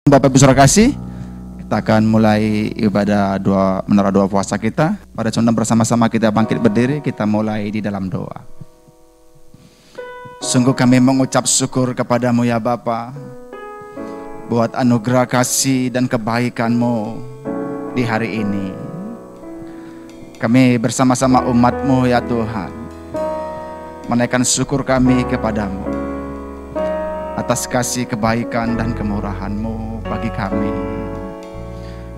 Bapak Ibu Saudara kasih, kita akan mulai ibadah menara doa puasa kita. Pada contoh bersama-sama kita bangkit berdiri, kita mulai di dalam doa. Sungguh kami mengucap syukur kepadamu ya Bapa, buat anugerah kasih dan kebaikan-Mu di hari ini. Kami bersama-sama umat-Mu ya Tuhan, menaikkan syukur kami kepadamu atas kasih, kebaikan, dan kemurahan-Mu bagi kami.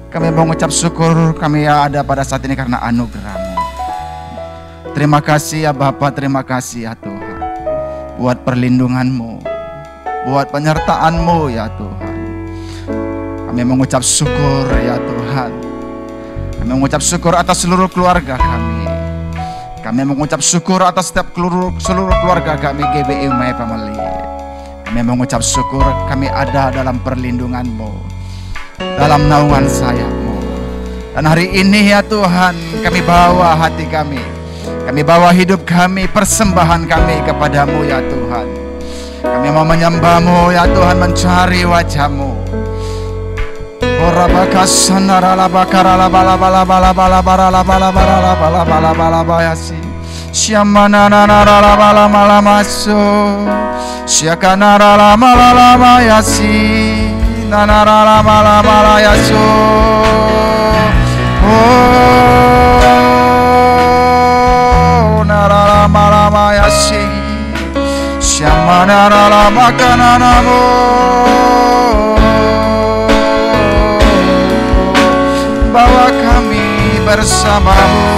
Kami mengucap syukur kami ada pada saat ini karena anugerah-Mu. Terima kasih ya Bapa, terima kasih ya Tuhan, buat perlindungan-Mu, buat penyertaan-Mu ya Tuhan. Kami mengucap syukur ya Tuhan. Kami mengucap syukur atas seluruh keluarga kami. Kami mengucap syukur atas setiap seluruh keluarga kami GBI My Family. Kami mengucap syukur kami ada dalam perlindungan-Mu, dalam naungan sayap-Mu. Dan hari ini ya Tuhan, kami bawa hati kami, kami bawa hidup kami, persembahan kami kepadamu ya Tuhan. Kami mau menyembah-Mu ya Tuhan, mencari wajah-Mu. Syakanara lama lama yasi, nanara lama lama yaso. Oh, nara lama lama yasi, syamanara lama kananamu. Bawa kami bersamamu,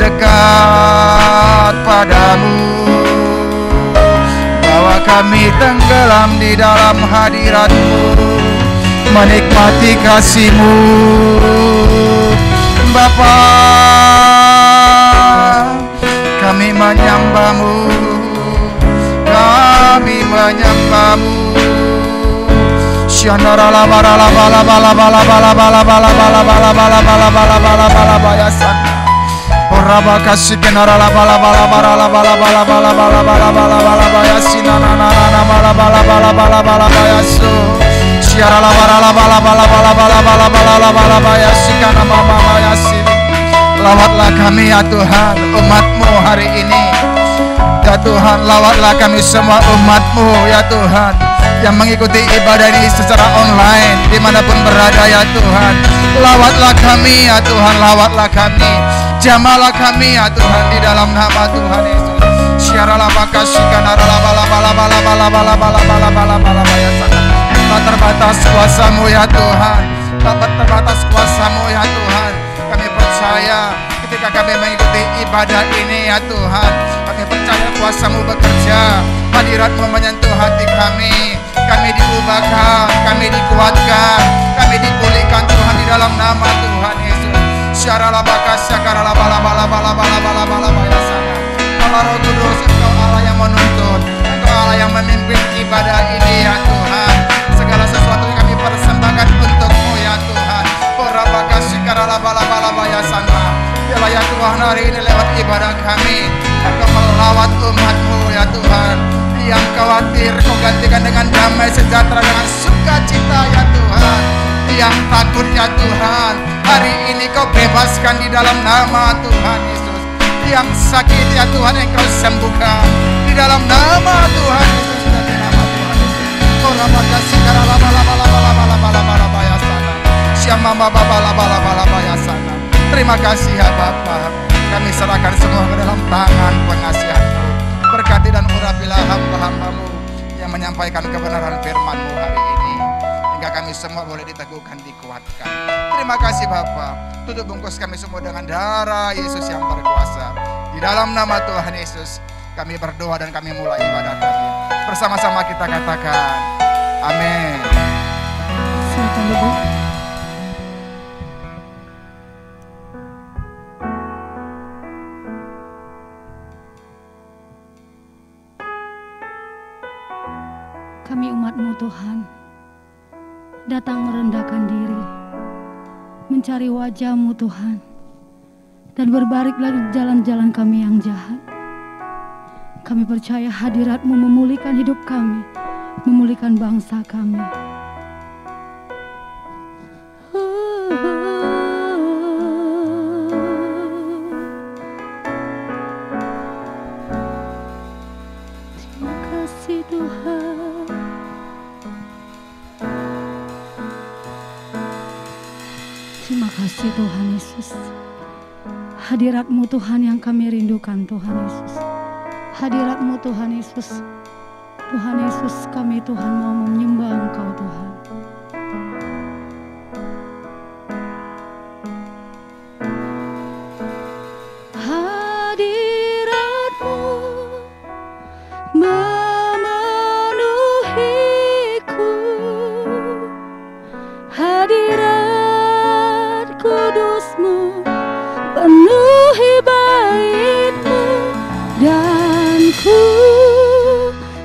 dekat padamu. Bawa kami tenggelam di dalam hadirat-Mu, menikmati kasih-Mu. Bapa, kami menyembah-Mu, kami menyembah-Mu. Syanara la bala la bala bala bala bala bala bala bala bala bala bala bala bala bala bala sana. Oraba kasih kenara la bala bala bala la bala bala bala bala bala bala bala bala sina na na na bala bala bala bala bala bala so. Siara la bala bala bala bala bala bala bala la bala bala sikana mama bala si. Lawatlah kami ya Tuhan, umat-Mu hari ini. Ya Tuhan, lawatlah kami semua umat-Mu ya Tuhan, yang mengikuti ibadah ini secara online dimanapun berada ya Tuhan. Lawatlah kami ya Tuhan, lawatlah kami, jamalah kami ya Tuhan di dalam nama Tuhan Yesus. Syaralah bakasyikan arala bala bala bala bala bala bala bala bala bala bala sana. Tak terbatas kuasa-Mu ya Tuhan, tak terbatas kuasa-Mu ya Tuhan. Kami percaya ketika kami mengikuti ibadah ini ya Tuhan, kami percaya kuasa-Mu bekerja, hadirat-Mu menyentuh hati kami. Kami diubahkan, kami dikuatkan, kami dipulihkan Tuhan di dalam nama Tuhan Yesus. Syaralah bakasya karala bala bala bala bala bala bala bala sana. Allah Roh Kudus, Engkau Allah yang menuntun, Engkau Allah yang memimpin ibadah ini ya Tuhan. Segala sesuatu yang kami persembahkan untuk-Mu ya Tuhan. Ora bakasya karala bala bala bala sana. Biarlah ya Tuhan hari ini lewat ibadah kami, Engkau melawat umat-Mu ya Tuhan. Yang khawatir Kau gantikan dengan damai sejahtera, dengan sukacita ya Tuhan. Yang takut ya Tuhan, hari ini Kau bebaskan di dalam nama Tuhan Yesus. Yang sakit ya Tuhan, Engkau sembuhkan di dalam nama Tuhan Yesus dan di nama Tuhan Yesus. Ora makasih karala bala bala bala bala bala bala bala sana. Syama bala bala bala bala bala sana. Terima kasih ya Bapa, kami serahkan semua ke dalam tangan pengasihan-Mu. Berkati dan urapilah hamba-hamba-Mu yang menyampaikan kebenaran firman-Mu hari ini, hingga kami semua boleh diteguhkan, dikuatkan. Terima kasih Bapa. Tutup bungkus kami semua dengan darah Yesus yang berkuasa. Di dalam nama Tuhan Yesus kami berdoa dan kami mulai ibadah kami. Bersama-sama kita katakan amin. Silakan Ibu. Kami umat-Mu Tuhan, datang merendahkan diri, mencari wajah-Mu Tuhan, dan berbalik lagi jalan-jalan kami yang jahat. Kami percaya hadirat-Mu memulihkan hidup kami, memulihkan bangsa kami. kasih Tuhan Yesus. Hadirat-Mu Tuhan yang kami rindukan Tuhan Yesus. Hadirat-Mu Tuhan Yesus. Tuhan Yesus, kami Tuhan mau menyembah Engkau Tuhan. Hadirat-Mu memenuhiku, hadirat kudus-Mu penuhi bait-Mu, dan ku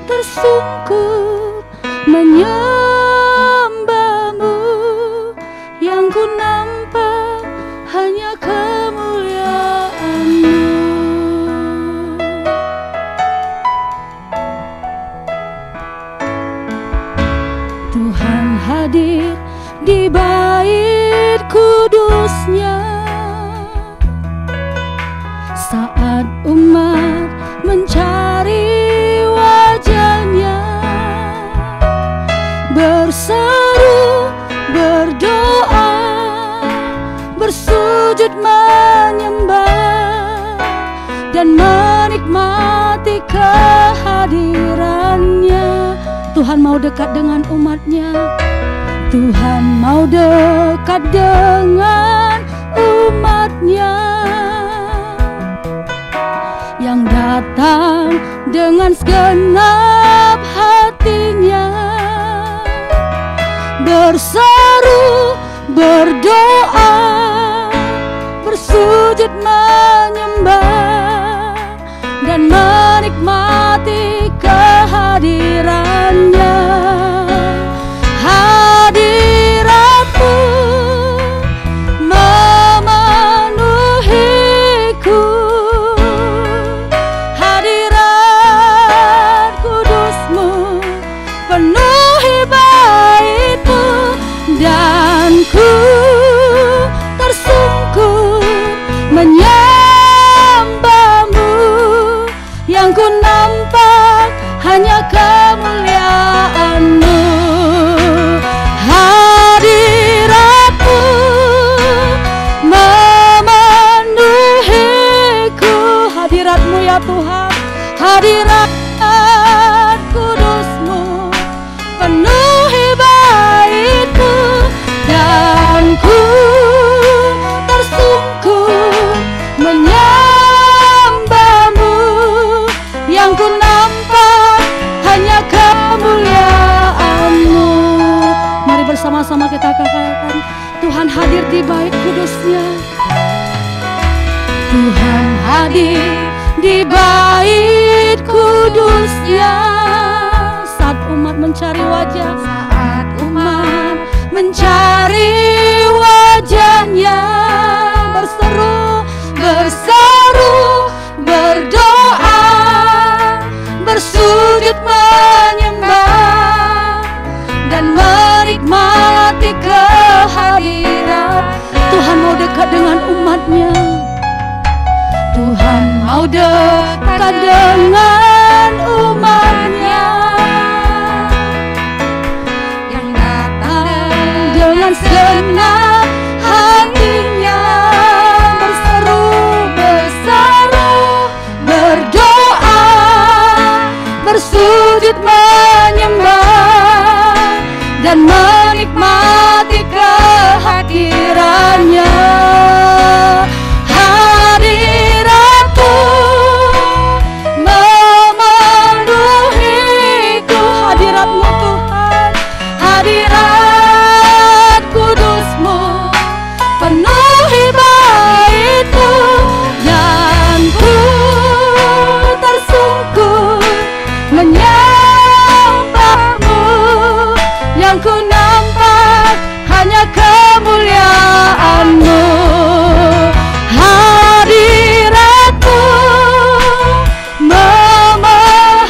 tersungkur menyembah-Mu, yang ku nampak hanya kemuliaan-Mu. Tuhan hadir di bait kudus-Nya saat umat mencari wajah-Nya, berseru, berdoa, bersujud menyembah, dan menikmati kehadiran-Nya. Tuhan mau dekat dengan umat-Nya. Tuhan mau dekat dengan umat-Nya yang datang dengan segenap hatinya, berseru, berdoa, bersujud menyembah, dan menikmati kehadiran-Nya. Hadirat-Mu memenuhiku, hadirat kudus-Mu penuhi bait-Mu, dan ku tersungkur menyembah-Mu, yang ku nampak hanya kemuliaan-Mu. Hadirat-Mu memenuhiku, hadirat-Mu ya Tuhan, hadirat kudus-Mu penuhi bait-Mu, dan ku tersungkur menyembah-Mu, yang ku nampak hanya kemuliaan-Mu. Mari bersama-sama kita katakan, Tuhan hadir di bait kudus-Nya. Tuhan hadir di bait kudus-Nya saat umat mencari wajah, saat umat mencari wajah-Nya, berseru, berseru, berdoa, bersujud menyembah, dan menikmati kehadiran. Tuhan mau dekat dengan umat-Nya. Tuhan mau dekat dengan umat-Nya yang datang dengan segenap hatinya, berseru, berseru, berdoa, bersujud menyembah, dan menikmati kehadiran-Nya. Hadirat-Mu memenuhiku, hadirat-Mu Tuhan, hadirat kudus-Mu penuhi bait-Mu, dan ku tersungkur menyembah-Mu, yang ku nampak hanya kemuliaan-Mu. Hadirat-Mu,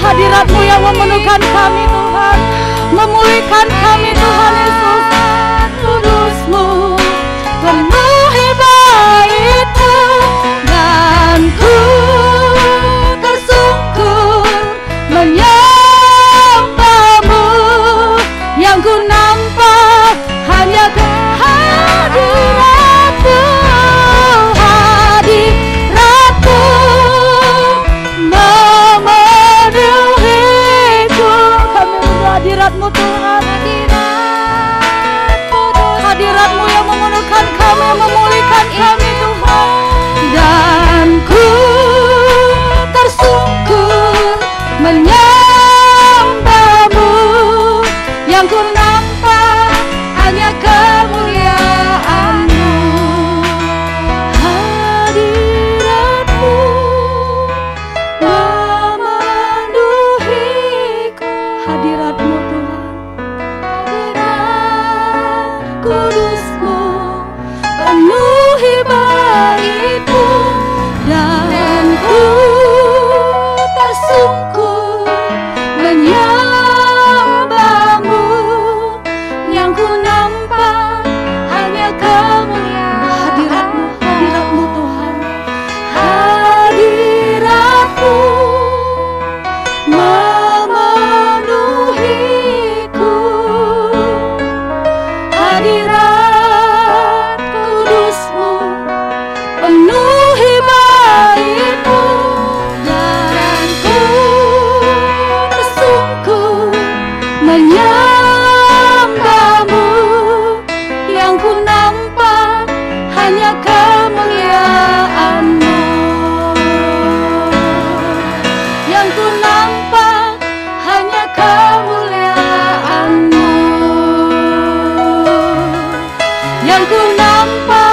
hadirat-Mu yang memenuhkan kami Tuhan, memulihkan kami Tuhan Yesus. Kudus-Mu penuhi bait-Mu, dan ku tersungkur menyembah-Mu, yang ku nampak hanya kehadirat-Mu. kami, memulihkan kami Tuhan. Dan ku tersungkur menyembah-Mu, yang ku nampak hanya kemuliaan-Mu. Hadirat-Mu memenuhiku, hadirat-Mu Tuhan, hadirat kudus-Mu penuhi bait-Mu. Dan ku tersungkur menyembah-Mu, yang ku nampak hanya kemuliaan. Hadirat-Mu, hadirat-Mu Tuhan, hadirat-Mu memenuhiku, hadirat kudus-Mu penuhi bait-Mu. Dan ku tersungkur menyembah-Mu, yang ku nampak hanya kemuliaan-Mu, yang ku nampak hanya kemuliaan-Mu, yang ku nampak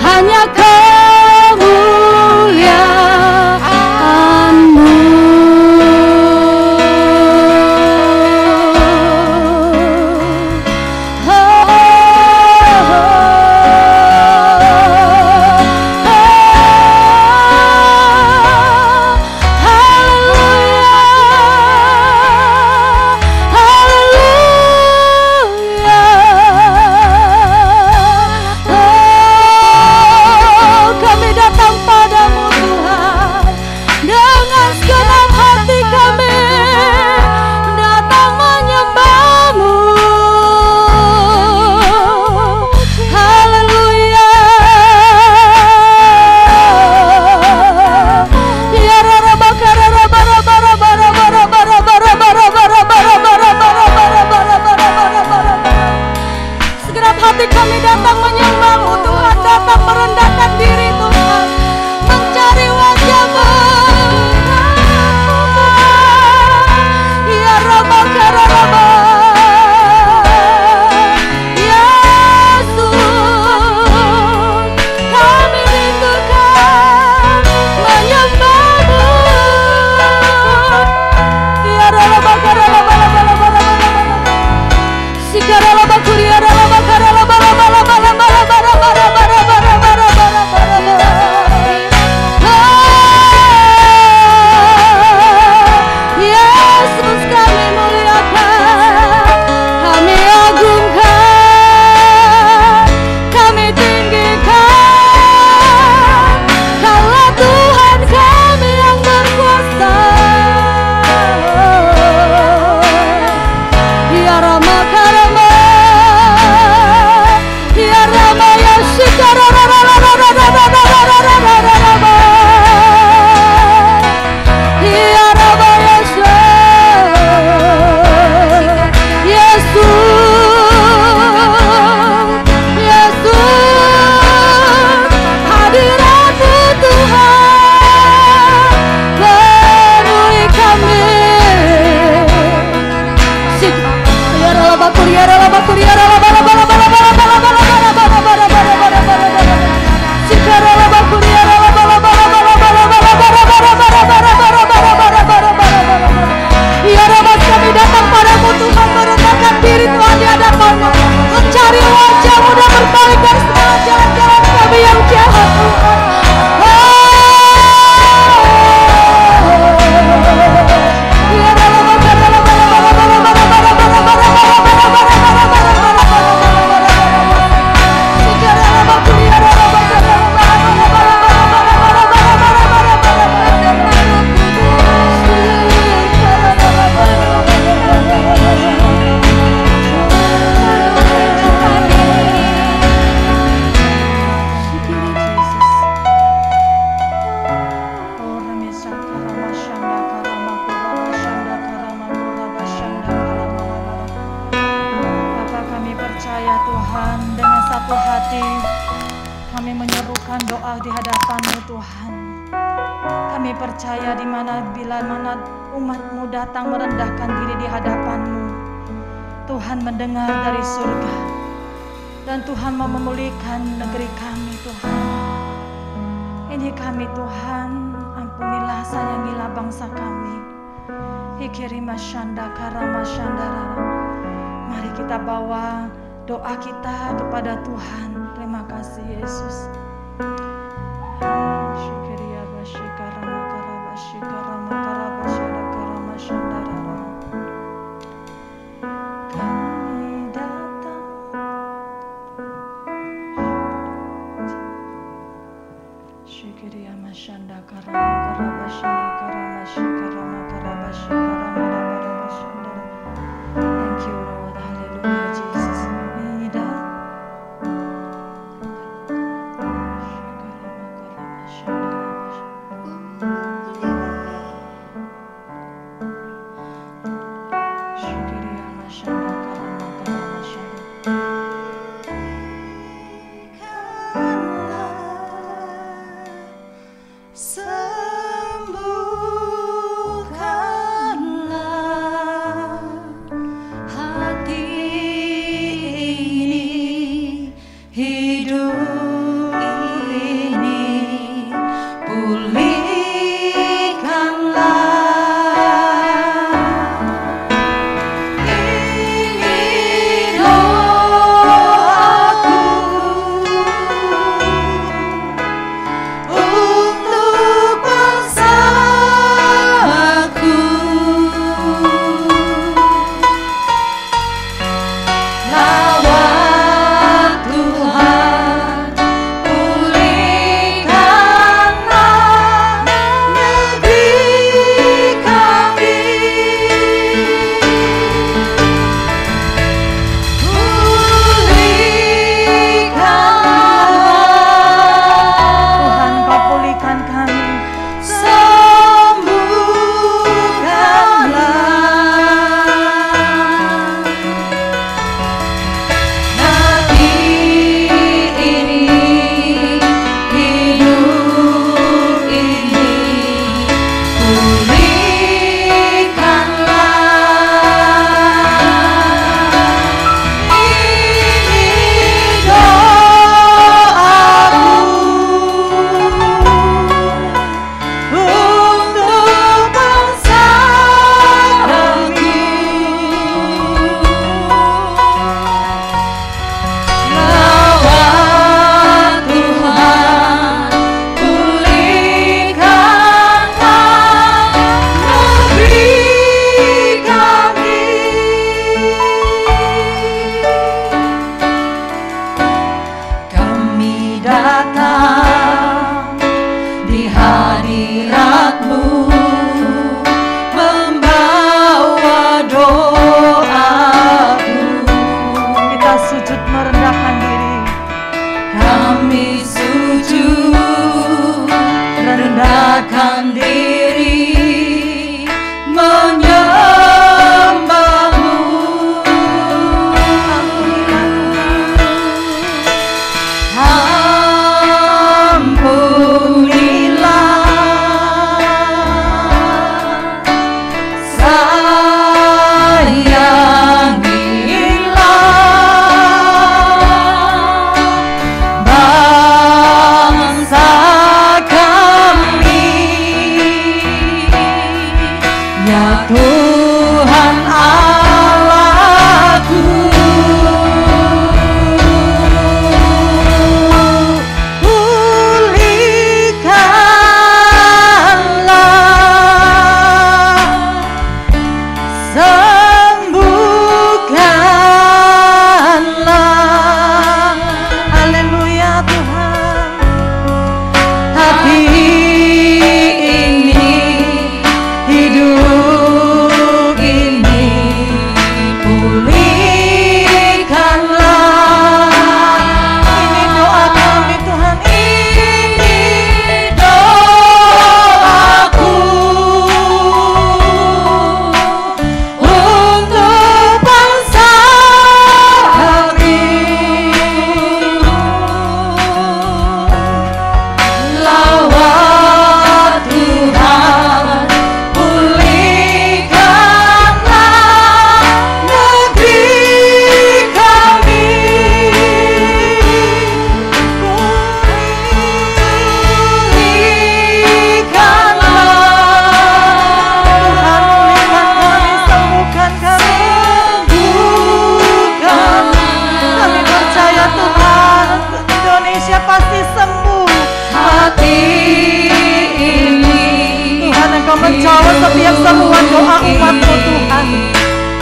hanya kemuliaan-Mu. Kami datang padamu Tuhan, dengan segenap hati kami datang menyembah-Mu. Haleluya. Ya Rabba karara bara bara bara bara bara bara bara bara bara bara bara bara bara bara bara. Segenap hati kami datang menyembah-Mu Tuhan, datang merendahkan diri Tuhan, mencari wajah-Mu. Ya Rabba kararaba, Yesus, kami rindukan menyembah-Mu. Ya Rabba kararaba bala bala bala bala. Sikarala bakuria rala bakarala bala bala bala bala bala bala bala bala bala bala bala. Yesus kami muliakan, kami agungkan, kami tinggikan, Kaulah Tuhan kami yang berkuasa. Ya Rama Karama, Ya Rama Ya Shikara Rama Rama Rama Rama Rama Rama, Ya Rama Yesus, Yesus, Yesus, hadirat-Mu Tuhan penuhi kami. Ya Rala bakur, ya Rala bakur, ya Rala bala bala bala bala bala bala bala bala bala bala bala bala bala. Sikarala bakur, ya Rala bala bala bala bala bala bala bala bala bala bala bala bala bala bala. Ya Rama kami datang padamu Tuhan, merendahkan diri Tuhan di hadapan-Mu, mencari wajah-Mu dan berbalik dari segala jalan-jalan kami yang jahat Tuhan. Ya Rama bala bala bala bala bala bala bala bala bala bala bala bala bala bala bala. Tuhan, dengan satu hati kami menyerukan doa di hadapan-Mu Tuhan. Kami percaya bila mana umat-Mu datang merendahkan diri di hadapan-Mu, Tuhan mendengar dari surga. Dan Tuhan mau memulihkan negeri kami Tuhan. Ini kami Tuhan, ampunilah, sayangilah bangsa kami. Hikirima syanda karama syandara. Mari kita bawa doa kita kepada Tuhan. Terima kasih Yesus. Syukuria basyikarama karaba syikarama karaba syada karama syandara. Kami datang. Syukuria masyanda karama karaba syanda karama syikarama karaba syikarama karaba syandara. Thank you Lord. Hallelujah Jesus. Kami datang.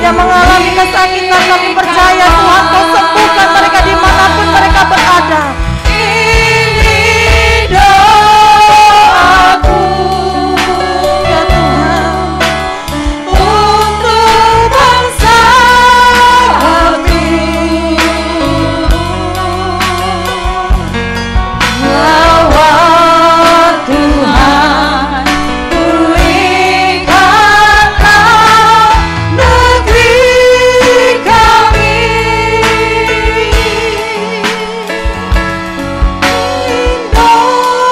yang mengalami kesakitan, kami percaya Tuhan Kau sembuhkan mereka dimanapun mereka berada. Ini doaku ya Tuhan untuk bangsa kami. Lawat Tuhan, pulihkanlah negeri kami.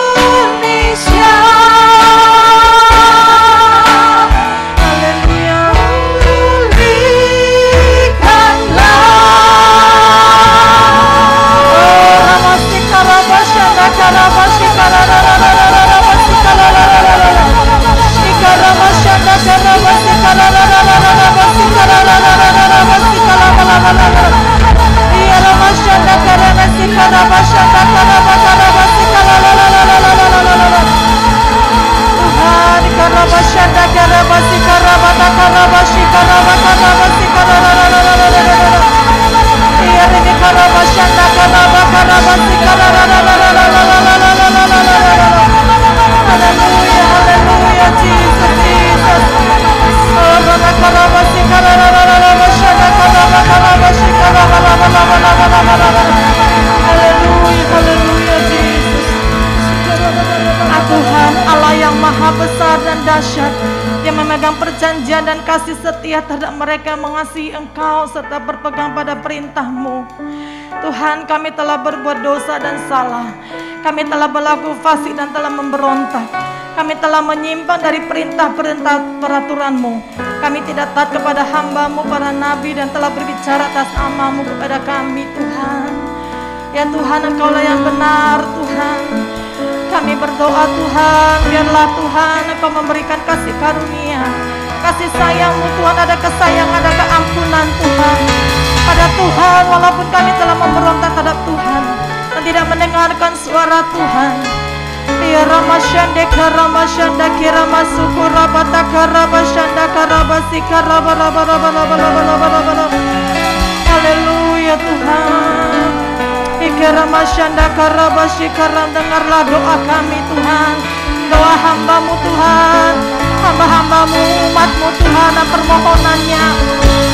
Indonesia, haleluya, pulihkanlah. Oh, Ramasika Rabashanda Karabashika Rabashika Ika Ramashanda Karabashika Iya Ramashanda Karabashika Rabashanda Karabashika Tuhan Karabashanda Karabashika Rabata Karabashika Rabashika Iya ini Karabashanda Karabashika Haleluya, haleluya, Jesus, Jesus. Oh, Baba Karabashika Rabashanda Karabashika haleluya, haleluya, Jesus. Tuhan Allah yang maha besar dan dahsyat, yang memegang perjanjian dan kasih setia terhadap mereka yang mengasihi Engkau serta berpegang pada perintah-Mu. Tuhan, kami telah berbuat dosa dan salah. Kami telah berlaku fasik dan telah memberontak. Kami telah menyimpang dari perintah-perintah peraturan-Mu. Kami tidak taat kepada hamba-Mu para nabi dan telah berbicara atas nama-Mu kepada kami, Tuhan. Ya Tuhan, Engkaulah yang benar, Tuhan. Kami berdoa Tuhan, biarlah Tuhan Engkau memberikan kasih karunia, kasih sayang-Mu Tuhan, ada kesayangan, ada keampunan Tuhan. Pada Tuhan, walaupun kami telah memberontak terhadap Tuhan dan tidak mendengarkan suara Tuhan. Ya Ramashande Karamashanda Kiramasuku Rabata Karabashanda Karabasi Karabarabarabarabarabarabarabarabarabar. Haleluya Tuhan. Ikeramashanda Karabashi Karam, dengarlah doa kami Tuhan, doa hamba-Mu Tuhan, hamba-hamba-Mu, umat-Mu Tuhan, dan permohonannya.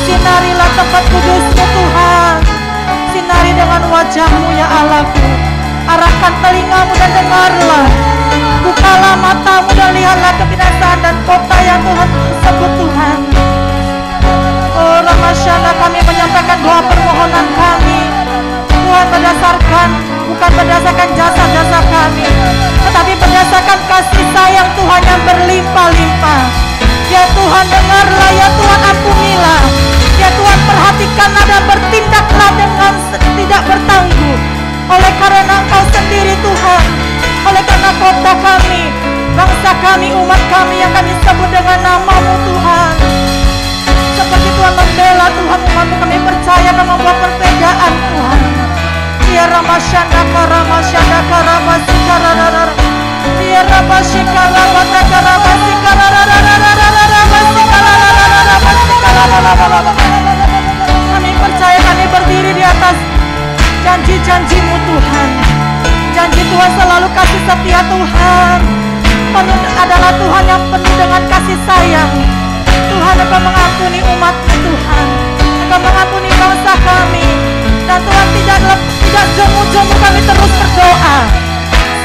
Sinarilah tempat kudus-Mu Tuhan, sinari dengan wajah-Mu ya Allahku. Arahkan telinga-Mu dan dengarlah, bukalah mata-Mu dan lihatlah kebinasaan dan kota yang Tuhan sebut Tuhan. Oh Ramashanda, kami menyampaikan doa permohonan kami Tuhan, bukan berdasarkan jasa-jasa kami, tetapi berdasarkan kasih sayang Tuhan yang berlimpah-limpah. Ya Tuhan, dengarlah, ya Tuhan, ampunilah. Ya Tuhan, perhatikanlah dan bertindaklah dengan tidak bertangguh. Oleh karena Engkau sendiri Tuhan, oleh karena kota kami, bangsa kami, umat kami yang kami sebut dengan nama-Mu Tuhan. Seperti Tuhan membela Tuhan, umat-Mu, kami percaya dan membuat perbedaan Tuhan. Ya Ramashanda Karamashanda Karabasi Kararara. Ya Rabashi Karabata Karabasi Karararararararabasi Karararararabasi Karararararabasi. Kami percaya, kami berdiri di atas janji-janji-Mu Tuhan. Janji Tuhan selalu kasih setia Tuhan. Penuh adalah Tuhan yang penuh dengan kasih sayang. Tuhan, Engkau mengampuni umat-Mu Tuhan. Engkau mengampuni bangsa kami. Dan Tuhan, tidak jemu-jemu kami terus berdoa.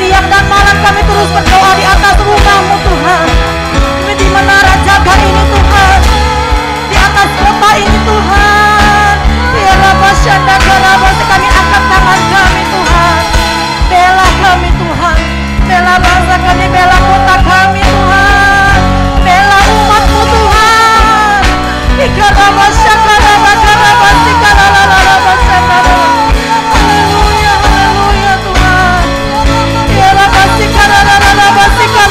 Siang dan malam kami terus berdoa di atas rumah-Mu Tuhan. Di menara jaga ini Tuhan, di atas kota ini Tuhan. Ya Rabbashanda Karabas, kami angkat tangan kami Tuhan. Bela kami Tuhan, bela bangsa kami, bela kota kami Tuhan. Bela umat-Mu Tuhan. Ika Rabbashanda Karabas, Ika Rabbashanda. Haleluya, haleluya Tuhan. Ya Rabbashika Rabbashika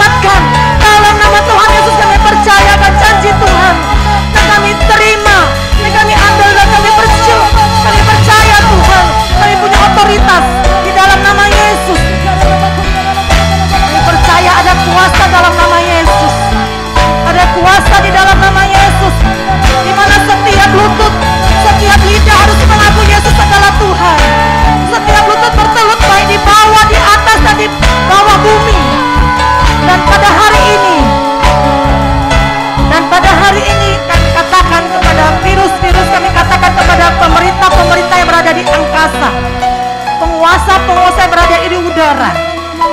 selamatkan. Dalam nama Tuhan Yesus kami percaya akan janji Tuhan, dan kami terima, dan kami ambil, dan kami percaya Tuhan, kami punya otoritas di dalam nama Yesus. Kami percaya ada kuasa dalam nama Yesus, ada kuasa di dalam nama Yesus, di mana setiap lutut, setiap lidah harus mengaku Yesus adalah Tuhan. Setiap lutut bertelut, baik di bawah, di atas, dan di bawah bumi. Dan pada hari ini kami katakan kepada virus-virus, kami katakan kepada pemerintah-pemerintah yang berada di angkasa, penguasa-penguasa yang berada di udara,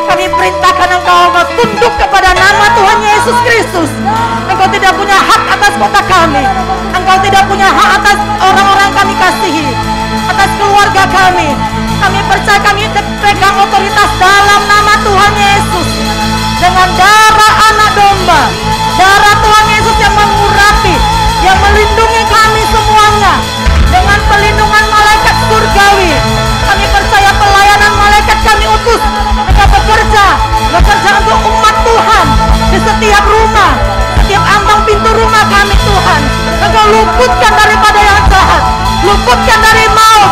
kami perintahkan engkau tunduk kepada nama Tuhan Yesus Kristus. Engkau tidak punya hak atas kota kami, engkau tidak punya hak atas orang-orang kami kasihi, atas keluarga kami. Kami percaya kami pegang otoritas dalam nama Tuhan Yesus, dengan darah anak domba, darah Tuhan Yesus yang mengurapi, yang melindungi kami semuanya dengan pelindungan malaikat surgawi. Kami percaya pelayanan malaikat kami utus, mereka bekerja untuk umat Tuhan di setiap rumah, setiap ambang pintu rumah kami Tuhan. Engkau luputkan daripada yang jahat, luputkan dari maut,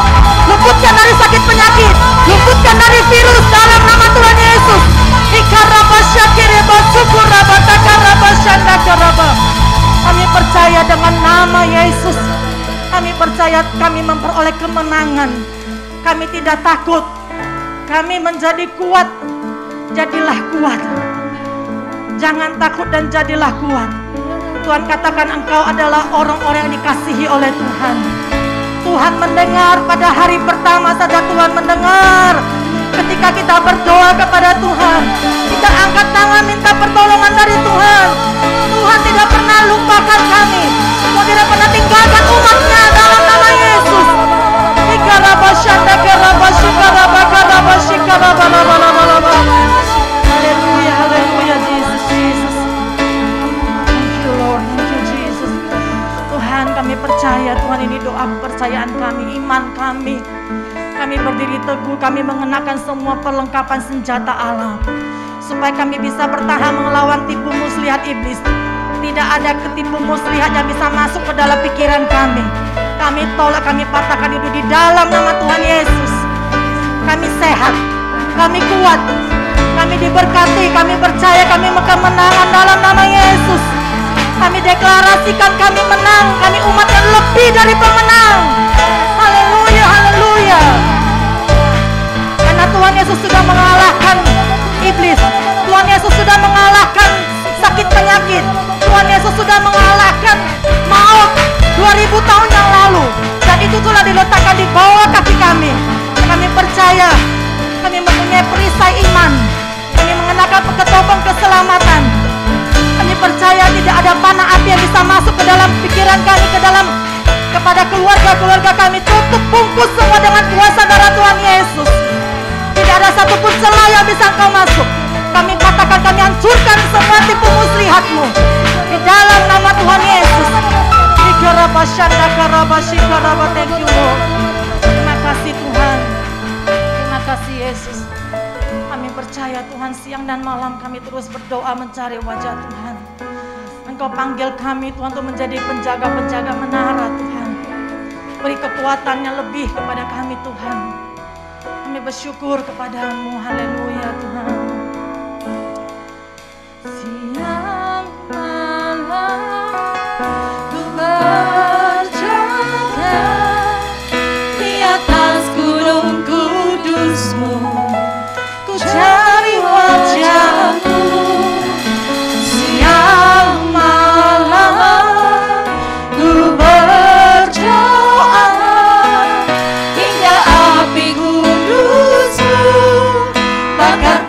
luputkan dari sakit penyakit, luputkan dari virus dalam nama Tuhan Yesus. Kami percaya dengan nama Yesus, kami percaya kami memperoleh kemenangan. Kami tidak takut, kami menjadi kuat. Jadilah kuat, jangan takut dan jadilah kuat. Tuhan katakan engkau adalah orang-orang yang dikasihi oleh Tuhan. Tuhan mendengar pada hari pertama saja, Tuhan mendengar ketika kita berdoa kepada Tuhan, kita angkat tangan minta pertolongan dari Tuhan. Tuhan tidak pernah lupakan kami, Tuhan tidak pernah tinggalkan umatnya dalam nama Yesus. Haleluya, haleluya, Jesus, Jesus. Thank you Lord, thank you Jesus. Tuhan, kami percaya Tuhan, ini doa kepercayaan kami, iman kami. Kami berdiri teguh, kami mengenakan semua perlengkapan senjata Allah, supaya kami bisa bertahan melawan tipu muslihat iblis. Tidak ada ketipu muslihat yang bisa masuk ke dalam pikiran kami. Kami tolak, kami patahkan itu di dalam nama Tuhan Yesus. Kami sehat, kami kuat, kami diberkati, kami percaya kami kemenangan dalam nama Yesus. Kami deklarasikan kami menang, kami umat yang lebih dari pemenang. Haleluya, haleluya. Karena Tuhan Yesus sudah mengalahkan iblis, Tuhan Yesus sudah mengalahkan sakit penyakit, Tuhan Yesus sudah mengalahkan maut 2000 tahun yang lalu, dan itu telah diletakkan di bawah kaki kami. Kami percaya, kami mempunyai perisai iman, kami mengenakan ketopeng keselamatan. Kami percaya tidak ada panah api yang bisa masuk ke dalam pikiran kami, kepada keluarga-keluarga kami. Tutup bungkus semua dengan kuasa darah Tuhan Yesus. Tidak ada satupun celah yang bisa engkau masuk. Kami katakan, kami hancurkan semua tipu muslihatmu di dalam nama Tuhan Yesus. Thank you Lord. Terima kasih Tuhan, terima kasih Yesus. Kami percaya Tuhan, siang dan malam kami terus berdoa mencari wajah Tuhan. Engkau panggil kami Tuhan untuk menjadi penjaga-penjaga menara Tuhan. Beri kekuatannya lebih kepada kami Tuhan. Kami bersyukur kepadamu, haleluya Tuhan. Siang malam ku berjaga di atas gunung kudus-Mu, ku cari wajah-Mu. Siang malam ku berdoa hingga api kudus-Mu bakar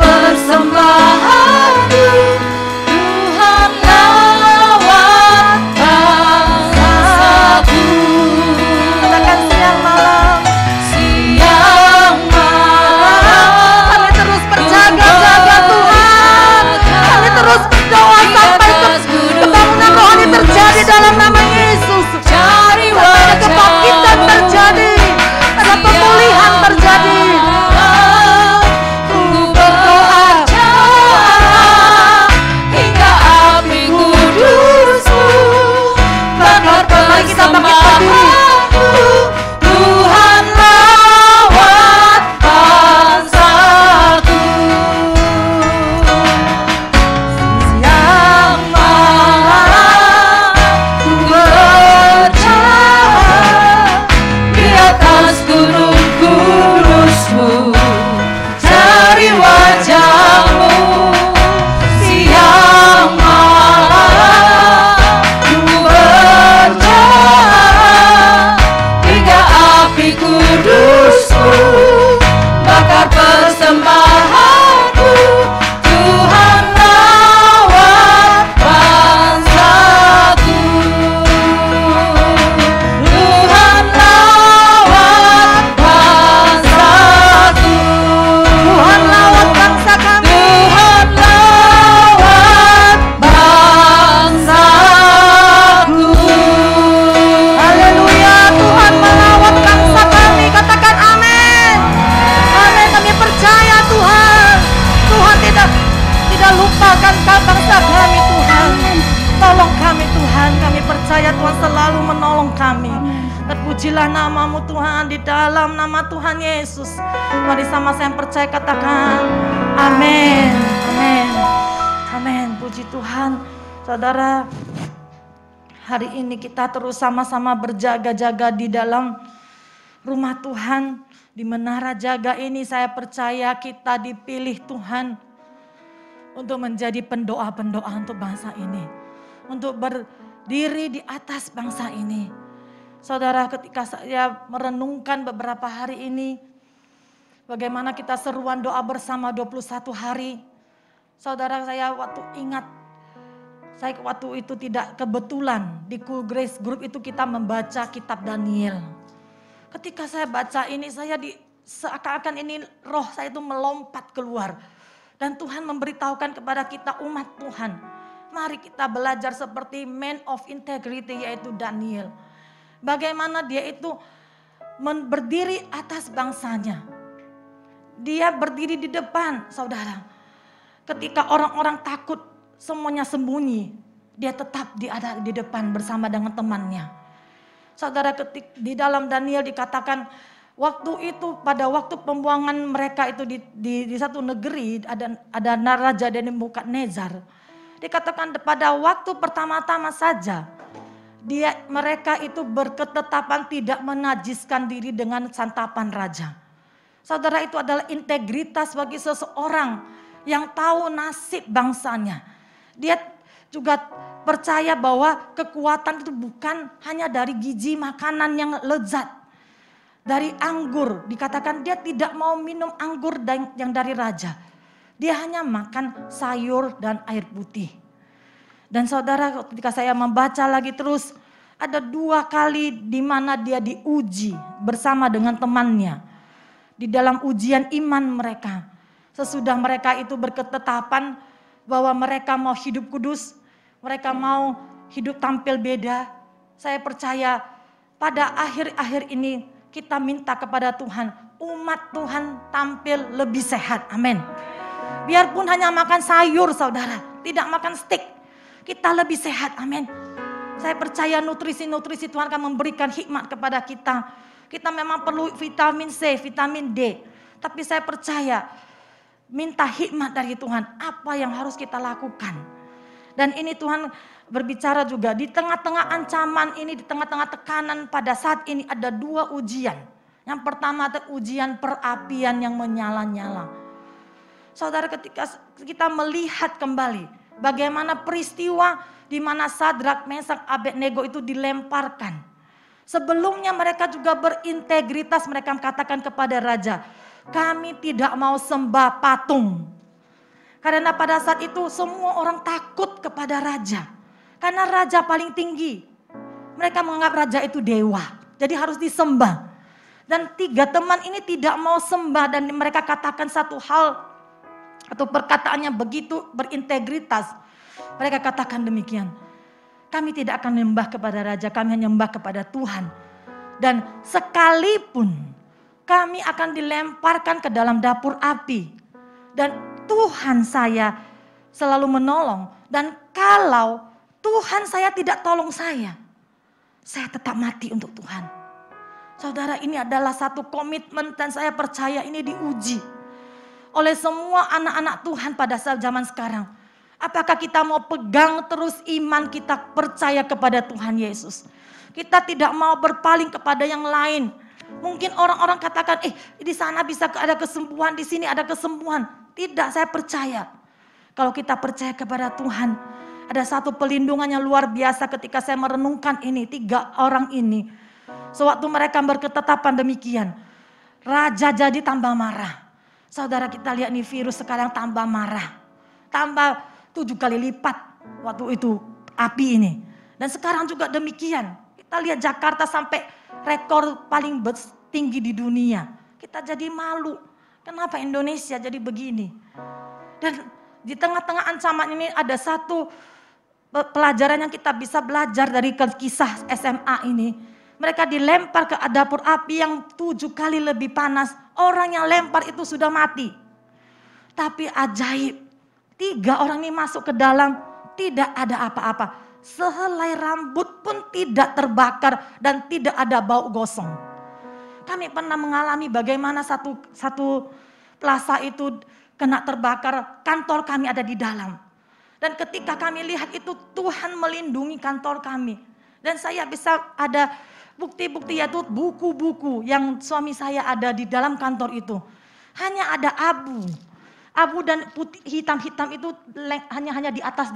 kami Tuhan. Tolong kami Tuhan, kami percaya Tuhan selalu menolong kami. Terpujilah namamu Tuhan, di dalam nama Tuhan Yesus. Mari sama-sama yang percaya katakan amin, amin, amin. Puji Tuhan. Saudara, hari ini kita terus sama-sama berjaga-jaga di dalam rumah Tuhan. Di menara jaga ini saya percaya kita dipilih Tuhan untuk menjadi pendoa-pendoa untuk bangsa ini. Untuk berdiri di atas bangsa ini. Saudara, ketika saya merenungkan beberapa hari ini, bagaimana kita seruan doa bersama 21 hari. Saudara, saya waktu itu tidak kebetulan di Cool Grace Group itu kita membaca kitab Daniel. Ketika saya baca ini, seakan-akan ini roh saya itu melompat keluar. Dan Tuhan memberitahukan kepada kita umat Tuhan, mari kita belajar seperti man of integrity yaitu Daniel. Bagaimana dia itu berdiri atas bangsanya. Dia berdiri di depan, saudara. Ketika orang-orang takut, semuanya sembunyi, dia tetap ada di depan bersama dengan temannya. Saudara, di dalam Daniel dikatakan waktu itu pada waktu pembuangan mereka itu di satu negeri ada Raja Nebukadnezar. Dikatakan pada waktu pertama-tama saja mereka itu berketetapan tidak menajiskan diri dengan santapan raja. Saudara, itu adalah integritas bagi seseorang yang tahu nasib bangsanya. Dia juga percaya bahwa kekuatan itu bukan hanya dari gizi makanan yang lezat. Dari anggur, dikatakan dia tidak mau minum anggur yang dari raja. Dia hanya makan sayur dan air putih. Dan saudara, ketika saya membaca lagi terus, ada 2 kali di mana dia diuji bersama dengan temannya. Di dalam ujian iman mereka. Sesudah mereka itu berketetapan bahwa mereka mau hidup kudus, mereka mau hidup tampil beda. Saya percaya pada akhir-akhir ini kita minta kepada Tuhan, umat Tuhan tampil lebih sehat. Amin. Biarpun hanya makan sayur saudara, tidak makan steak, kita lebih sehat. Amin. Saya percaya nutrisi-nutrisi Tuhan akan memberikan hikmat kepada kita. Kita memang perlu vitamin C, vitamin D. Tapi saya percaya minta hikmat dari Tuhan. Apa yang harus kita lakukan. Dan ini Tuhan berbicara juga di tengah-tengah ancaman ini, di tengah-tengah tekanan pada saat ini ada 2 ujian. Yang pertama ada ujian perapian yang menyala-nyala. Saudara, ketika kita melihat kembali bagaimana peristiwa di mana Sadrak, Mesak, Abednego itu dilemparkan. Sebelumnya mereka juga berintegritas, mereka katakan kepada raja, kami tidak mau sembah patung. Karena pada saat itu semua orang takut kepada raja. Karena raja paling tinggi. Mereka menganggap raja itu dewa, jadi harus disembah. Dan 3 teman ini tidak mau sembah dan mereka katakan satu hal atau perkataannya begitu berintegritas. Mereka katakan demikian. Kami tidak akan menyembah kepada raja, kami hanya menyembah kepada Tuhan. Dan sekalipun kami akan dilemparkan ke dalam dapur api. Dan Tuhan saya selalu menolong. Dan kalau Tuhan saya tidak tolong saya tetap mati untuk Tuhan. Saudara, ini adalah satu komitmen dan saya percaya ini diuji oleh semua anak-anak Tuhan pada saat zaman sekarang. Apakah kita mau pegang terus iman kita percaya kepada Tuhan Yesus. Kita tidak mau berpaling kepada yang lain. Mungkin orang-orang katakan, di sana bisa ada kesembuhan, di sini ada kesembuhan. Tidak, saya percaya. Kalau kita percaya kepada Tuhan, ada satu pelindungan yang luar biasa ketika saya merenungkan ini. 3 orang ini, sewaktu mereka berketetapan demikian, raja jadi tambah marah. Saudara, kita lihat nih virus sekarang tambah marah. Tambah 7 kali lipat waktu itu api ini. Dan sekarang juga demikian. Kita lihat Jakarta sampai rekor paling tinggi di dunia. Kita jadi malu. Kenapa Indonesia jadi begini? Dan di tengah-tengah ancaman ini ada satu pelajaran yang kita bisa belajar dari kisah SMA ini. Mereka dilempar ke dapur api yang 7 kali lebih panas. Orang yang lempar itu sudah mati. Tapi ajaib. 3 orang ini masuk ke dalam tidak ada apa-apa. Sehelai rambut pun tidak terbakar dan tidak ada bau gosong. Kami pernah mengalami bagaimana satu plaza itu kena terbakar, kantor kami ada di dalam. Dan ketika kami lihat itu, Tuhan melindungi kantor kami. Dan saya bisa ada bukti-bukti, yaitu buku-buku yang suami saya ada di dalam kantor itu. Hanya ada abu dan putih, hitam-hitam itu hanya di atas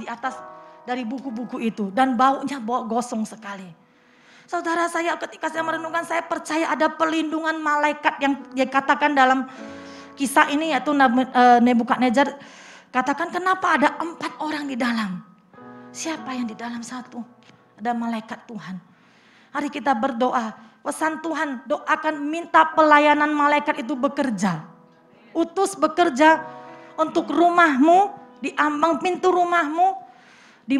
dari buku-buku itu. Dan baunya gosong sekali. Saudara saya, ketika saya merenungkan, saya percaya ada perlindungan malaikat yang dikatakan dalam kisah ini, yaitu Nebukadnezar. Katakan, kenapa ada 4 orang di dalam? Siapa yang di dalam? 1. Ada malaikat Tuhan. Hari kita berdoa, pesan Tuhan, doakan, minta pelayanan malaikat itu bekerja. Utus bekerja untuk rumahmu, di ambang pintu rumahmu,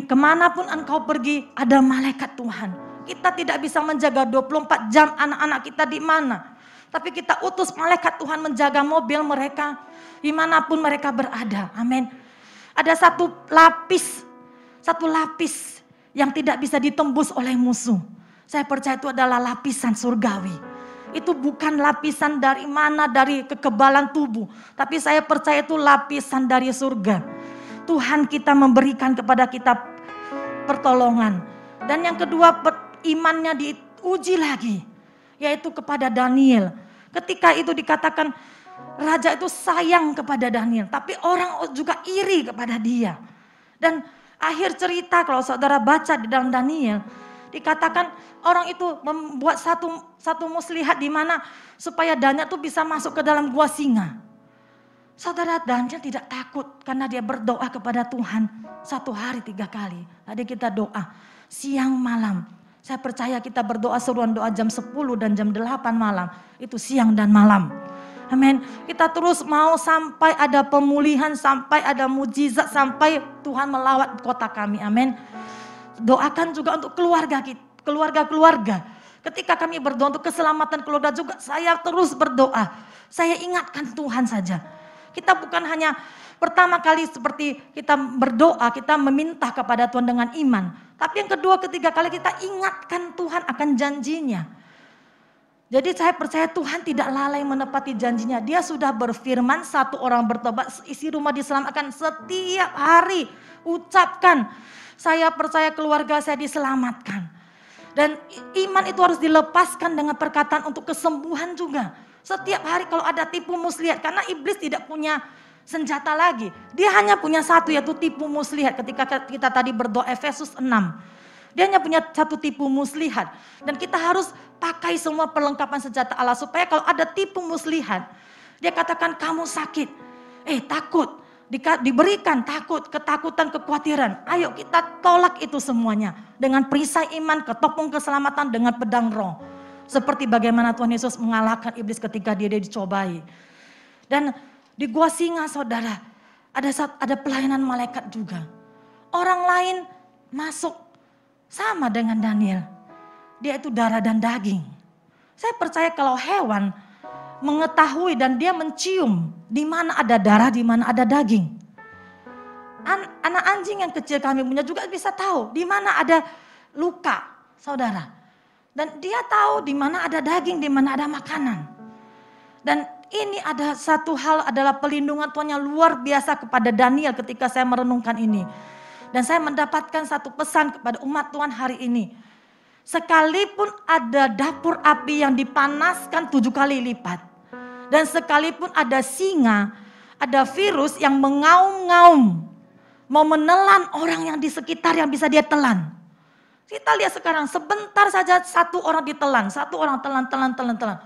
kemanapun engkau pergi, ada malaikat Tuhan. Kita tidak bisa menjaga 24 jam anak-anak kita di mana. Tapi kita utus malaikat Tuhan menjaga mobil mereka, dimanapun mereka berada. Amin. Ada satu lapis yang tidak bisa ditembus oleh musuh. Saya percaya itu adalah lapisan surgawi. Itu bukan lapisan dari mana, dari kekebalan tubuh. Tapi saya percaya itu lapisan dari surga. Tuhan kita memberikan kepada kita pertolongan. Dan yang kedua, imannya diuji lagi, yaitu kepada Daniel. Ketika itu dikatakan raja itu sayang kepada Daniel, tapi orang juga iri kepada dia. Dan akhir cerita kalau saudara baca di dalam Daniel, dikatakan orang itu membuat satu muslihat di mana supaya Daniel itu bisa masuk ke dalam gua singa. Saudara, Daniel tidak takut karena dia berdoa kepada Tuhan 1 hari 3 kali. Tadi kita doa siang malam. Saya percaya kita berdoa seruan doa jam 10 dan jam 8 malam. Itu siang dan malam. Amin. Kita terus mau sampai ada pemulihan, sampai ada mujizat, sampai Tuhan melawat kota kami. Amin. Doakan juga untuk keluarga. Ketika kami berdoa untuk keselamatan keluarga juga, saya terus berdoa. Saya ingatkan Tuhan saja. Kita bukan hanya pertama kali seperti kita berdoa, kita meminta kepada Tuhan dengan iman. Tapi yang kedua, ketiga kali kita ingatkan Tuhan akan janjinya. Jadi saya percaya Tuhan tidak lalai menepati janjinya. Dia sudah berfirman 1 orang bertobat, isi rumah diselamatkan. Setiap hari ucapkan, saya percaya keluarga saya diselamatkan. Dan iman itu harus dilepaskan dengan perkataan untuk kesembuhan juga. Setiap hari kalau ada tipu muslihat, karena iblis tidak punya senjata lagi. Dia hanya punya satu, yaitu tipu muslihat. Ketika kita tadi berdoa Efesus 6. Dia hanya punya satu tipu muslihat. Dan kita harus pakai semua perlengkapan senjata Allah. Supaya kalau ada tipu muslihat, dia katakan kamu sakit. Takut. Diberikan takut, ketakutan, kekhawatiran. Ayo kita tolak itu semuanya. Dengan perisai iman, ketopong keselamatan, dengan pedang roh. Seperti bagaimana Tuhan Yesus mengalahkan iblis ketika dia dicobai. Dan di gua singa, saudara, ada pelayanan malaikat juga. Orang lain masuk sama dengan Daniel. Dia itu darah dan daging. Saya percaya kalau hewan mengetahui dan dia mencium di mana ada darah, di mana ada daging. Anak anjing yang kecil kami punya juga bisa tahu di mana ada luka, saudara. Dan dia tahu di mana ada daging, di mana ada makanan. Dan ini ada satu hal adalah pelindungan Tuhan yang luar biasa kepada Daniel ketika saya merenungkan ini. Dan saya mendapatkan satu pesan kepada umat Tuhan hari ini. Sekalipun ada dapur api yang dipanaskan 7 kali lipat. Dan sekalipun ada singa, ada virus yang mengaum-ngaum. Mau menelan orang yang di sekitar yang bisa dia telan. Kita lihat sekarang sebentar saja 1 orang ditelan, 1 orang telan.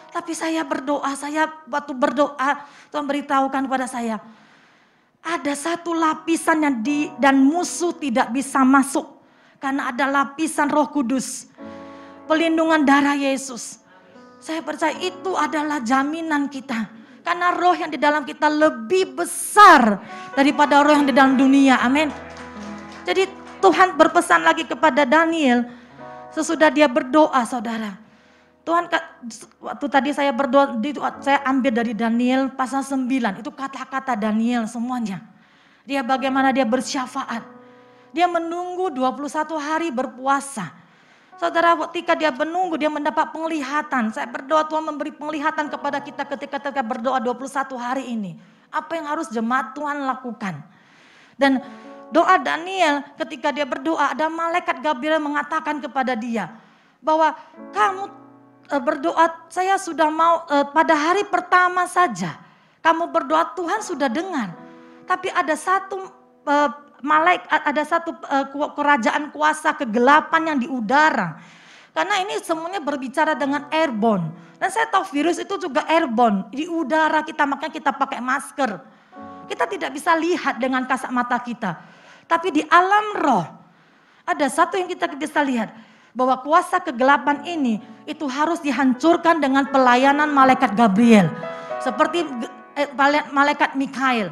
Tapi saya berdoa, waktu berdoa Tuhan beritahukan kepada saya. Ada satu lapisan yang dan musuh tidak bisa masuk. Karena ada lapisan Roh Kudus. Pelindungan darah Yesus. Saya percaya itu adalah jaminan kita. Karena roh yang di dalam kita lebih besar daripada roh yang di dalam dunia. Amin. Jadi Tuhan berpesan lagi kepada Daniel. Sesudah dia berdoa, saudara. Tuhan, waktu tadi saya berdoa, saya ambil dari Daniel pasal 9. Itu kata-kata Daniel semuanya. Dia bagaimana dia bersyafaat. Dia menunggu 21 hari berpuasa. Saudara, ketika dia menunggu, dia mendapat penglihatan. Saya berdoa Tuhan memberi penglihatan kepada kita ketika berdoa 21 hari ini. Apa yang harus jemaat Tuhan lakukan. Dan doa Daniel ketika dia berdoa, ada malaikat Gabriel mengatakan kepada dia bahwa kamu berdoa, saya sudah mau pada hari pertama saja. Kamu berdoa Tuhan sudah dengar. Tapi ada satu kerajaan kuasa kegelapan yang di udara. Karena ini semuanya berbicara dengan airborne. Dan saya tahu virus itu juga airborne. Di udara kita, makanya kita pakai masker. Kita tidak bisa lihat dengan kasat mata kita. Tapi di alam roh, ada satu yang kita bisa lihat. Bahwa kuasa kegelapan ini, itu harus dihancurkan dengan pelayanan malaikat Gabriel. Seperti malaikat Mikail.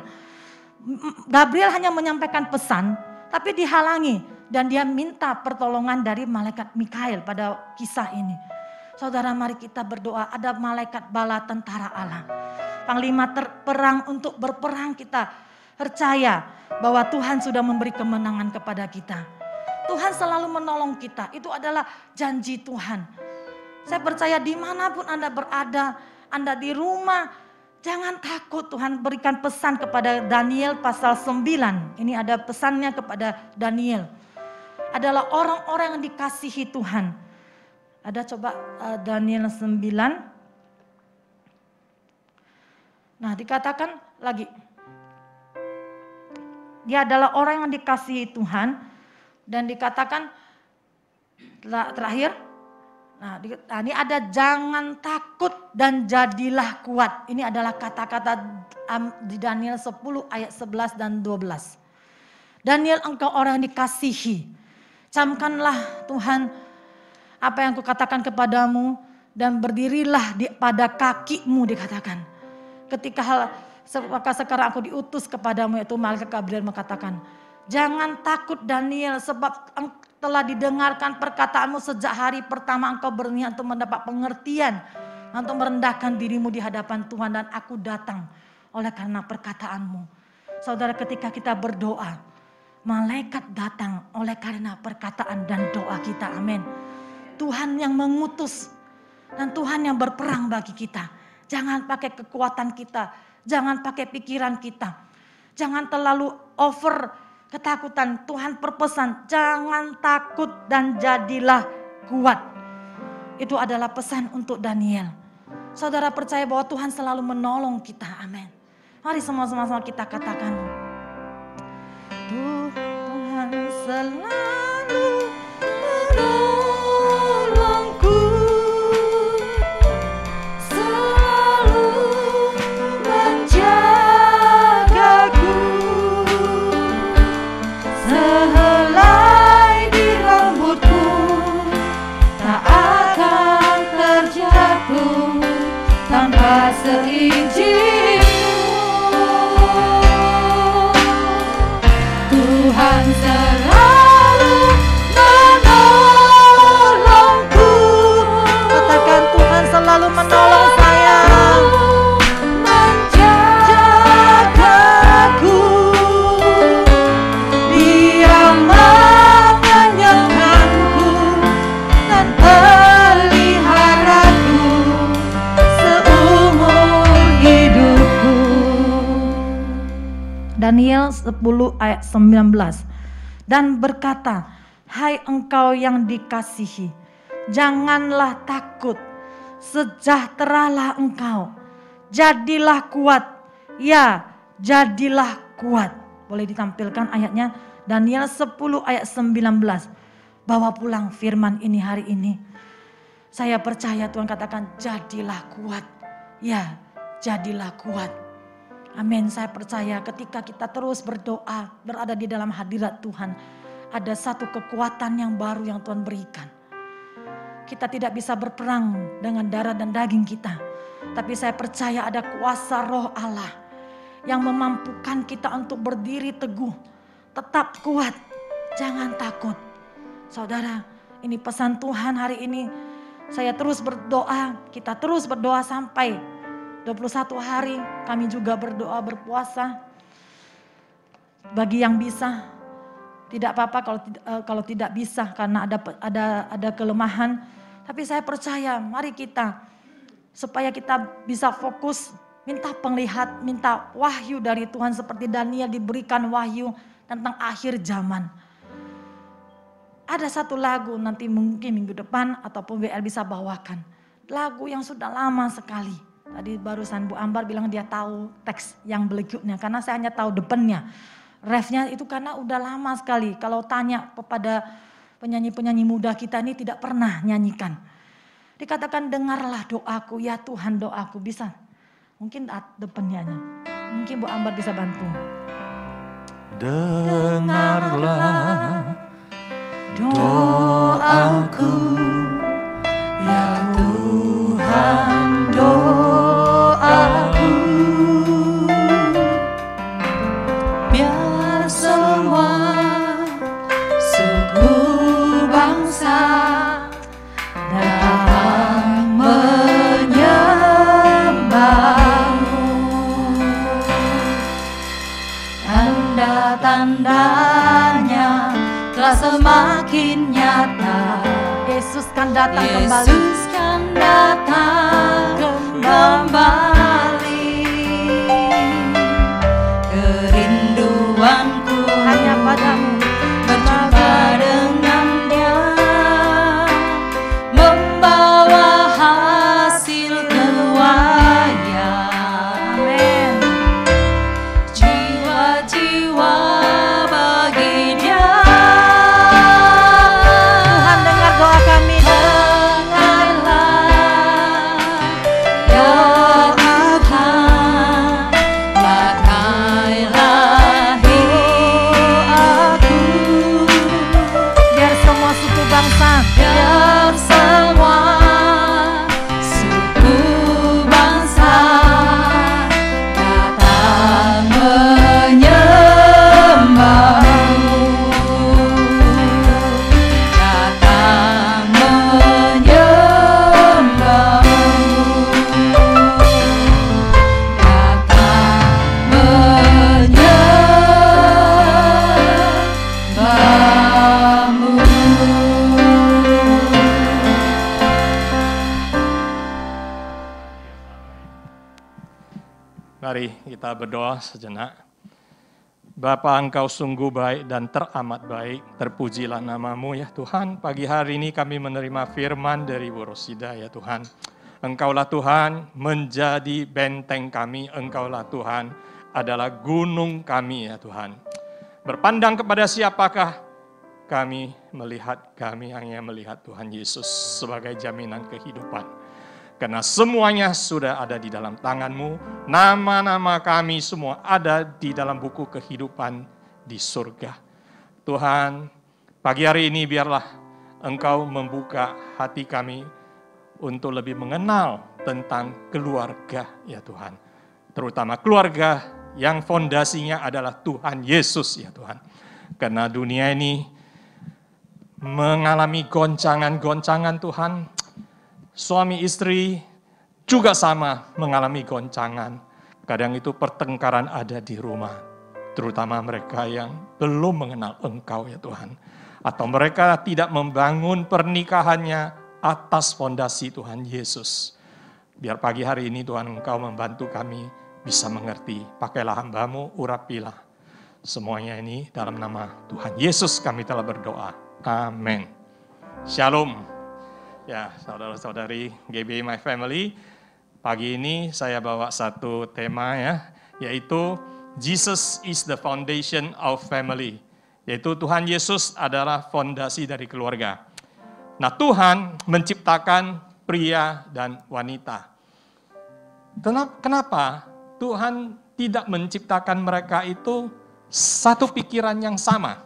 Gabriel hanya menyampaikan pesan, tapi dihalangi dan dia minta pertolongan dari malaikat Mikail pada kisah ini. Saudara, mari kita berdoa, ada malaikat bala tentara Allah. Panglima perang untuk berperang, kita percaya bahwa Tuhan sudah memberi kemenangan kepada kita. Tuhan selalu menolong kita, itu adalah janji Tuhan. Saya percaya dimanapun Anda berada, Anda di rumah, jangan takut. Tuhan berikan pesan kepada Daniel pasal 9. Ini ada pesannya kepada Daniel. Adalah orang-orang yang dikasihi Tuhan. Ada coba Daniel 9. Nah, dikatakan lagi. Dia adalah orang yang dikasihi Tuhan. Dan dikatakan terakhir. Nah, ini ada jangan takut dan jadilah kuat. Ini adalah kata-kata di Daniel 10 ayat 11 dan 12. Daniel, engkau orang yang dikasihi. Camkanlah Tuhan apa yang kukatakan kepadamu dan berdirilah pada kakimu, dikatakan. Ketika sekarang aku diutus kepadamu, yaitu malaikat Gabriel mengatakan, jangan takut Daniel, sebab telah didengarkan perkataanmu sejak hari pertama engkau berniat untuk mendapat pengertian, untuk merendahkan dirimu di hadapan Tuhan, dan aku datang oleh karena perkataanmu. Saudara, ketika kita berdoa, malaikat datang oleh karena perkataan dan doa kita. Amin. Tuhan yang mengutus dan Tuhan yang berperang bagi kita. Jangan pakai kekuatan kita, jangan pakai pikiran kita, jangan terlalu over ketakutan. Tuhan berpesan, jangan takut dan jadilah kuat. Itu adalah pesan untuk Daniel. Saudara percaya bahwa Tuhan selalu menolong kita. Amin. Mari sama-sama kita katakan. Tuhan selalu menolongku. Selalu menjagaku. Sehelai di rambutku tak akan terjatuh tanpa seizin. Tuhan selalu menolongku. Katakan, Tuhan selalu menolong saya. Menjagaku. Dia mengenyangkanku dan peliharaku seumur hidupku. Daniel 10 ayat 19. Dan berkata, hai engkau yang dikasihi, janganlah takut, sejahteralah engkau, jadilah kuat, ya jadilah kuat. Boleh ditampilkan ayatnya, Daniel 10 ayat 19. Bawa pulang firman ini hari ini. Saya percaya Tuhan katakan, jadilah kuat, ya jadilah kuat. Amin. Saya percaya ketika kita terus berdoa, berada di dalam hadirat Tuhan, ada satu kekuatan yang baru yang Tuhan berikan. Kita tidak bisa berperang dengan darah dan daging kita, tapi saya percaya ada kuasa Roh Allah yang memampukan kita untuk berdiri teguh, tetap kuat, jangan takut. Saudara, ini pesan Tuhan hari ini. Saya terus berdoa, kita terus berdoa sampai 21 hari, kami juga berdoa berpuasa. Bagi yang bisa, Tidak apa-apa kalau tidak bisa karena ada kelemahan. Tapi saya percaya, mari kita supaya kita bisa fokus, minta minta wahyu dari Tuhan seperti Daniel diberikan wahyu tentang akhir zaman. Ada satu lagu nanti mungkin minggu depan ataupun WL bisa bawakan. Lagu yang sudah lama sekali. Tadi barusan Bu Ambar bilang dia tahu teks yang berikutnya karena saya hanya tahu depannya. Refnya itu karena udah lama sekali. Kalau tanya kepada penyanyi-penyanyi muda kita ini tidak pernah nyanyikan. Dikatakan dengarlah doaku ya Tuhan doaku bisa. Mungkin depannya. Mungkin Bu Ambar bisa bantu. Dengarlah doaku ya Tuhan doaku, biar semua suku bangsa datang menyembahmu. Tanda-tandanya telah semakin nyata. Yesus kan datang kembali. Yesus kan datang kembali. Kerinduanku Hanya padamu. berjumpa dengannya, membawa hasil keluarnya. Amin. Jiwa-jiwa bagi Dia. Tuhan dengar doa kami. Biar semua suku bangsa. Biar semua suku bangsa datang menyembahmu, datang menyembahmu, datang menyembahmu. Mari kita berdoa sejenak. Bapa, Engkau sungguh baik dan teramat baik. Terpujilah namamu ya Tuhan. Pagi hari ini kami menerima firman dari Bu Rosida ya Tuhan. Engkaulah Tuhan menjadi benteng kami. Engkaulah Tuhan adalah gunung kami ya Tuhan. Berpandang kepada siapakah kami melihat? Kami hanya melihat Tuhan Yesus sebagai jaminan kehidupan. Karena semuanya sudah ada di dalam tangan-Mu. Nama-nama kami semua ada di dalam buku kehidupan di surga. Tuhan, pagi hari ini biarlah Engkau membuka hati kami untuk lebih mengenal tentang keluarga ya Tuhan. Terutama keluarga yang fondasinya adalah Tuhan Yesus ya Tuhan. Karena dunia ini mengalami goncangan-goncangan Tuhan. Suami istri juga sama mengalami goncangan. Kadang itu pertengkaran ada di rumah. Terutama mereka yang belum mengenal Engkau ya Tuhan. Atau mereka tidak membangun pernikahannya atas fondasi Tuhan Yesus. Biar pagi hari ini Tuhan Engkau membantu kami bisa mengerti. Pakailah hamba-Mu, urapilah. Semuanya ini dalam nama Tuhan Yesus kami telah berdoa. Amin. Shalom. Ya, saudara-saudari GB My Family, pagi ini saya bawa satu tema ya, yaitu Jesus is the foundation of family. Yaitu Tuhan Yesus adalah fondasi dari keluarga. Nah, Tuhan menciptakan pria dan wanita. Kenapa Tuhan tidak menciptakan mereka itu satu pikiran yang sama?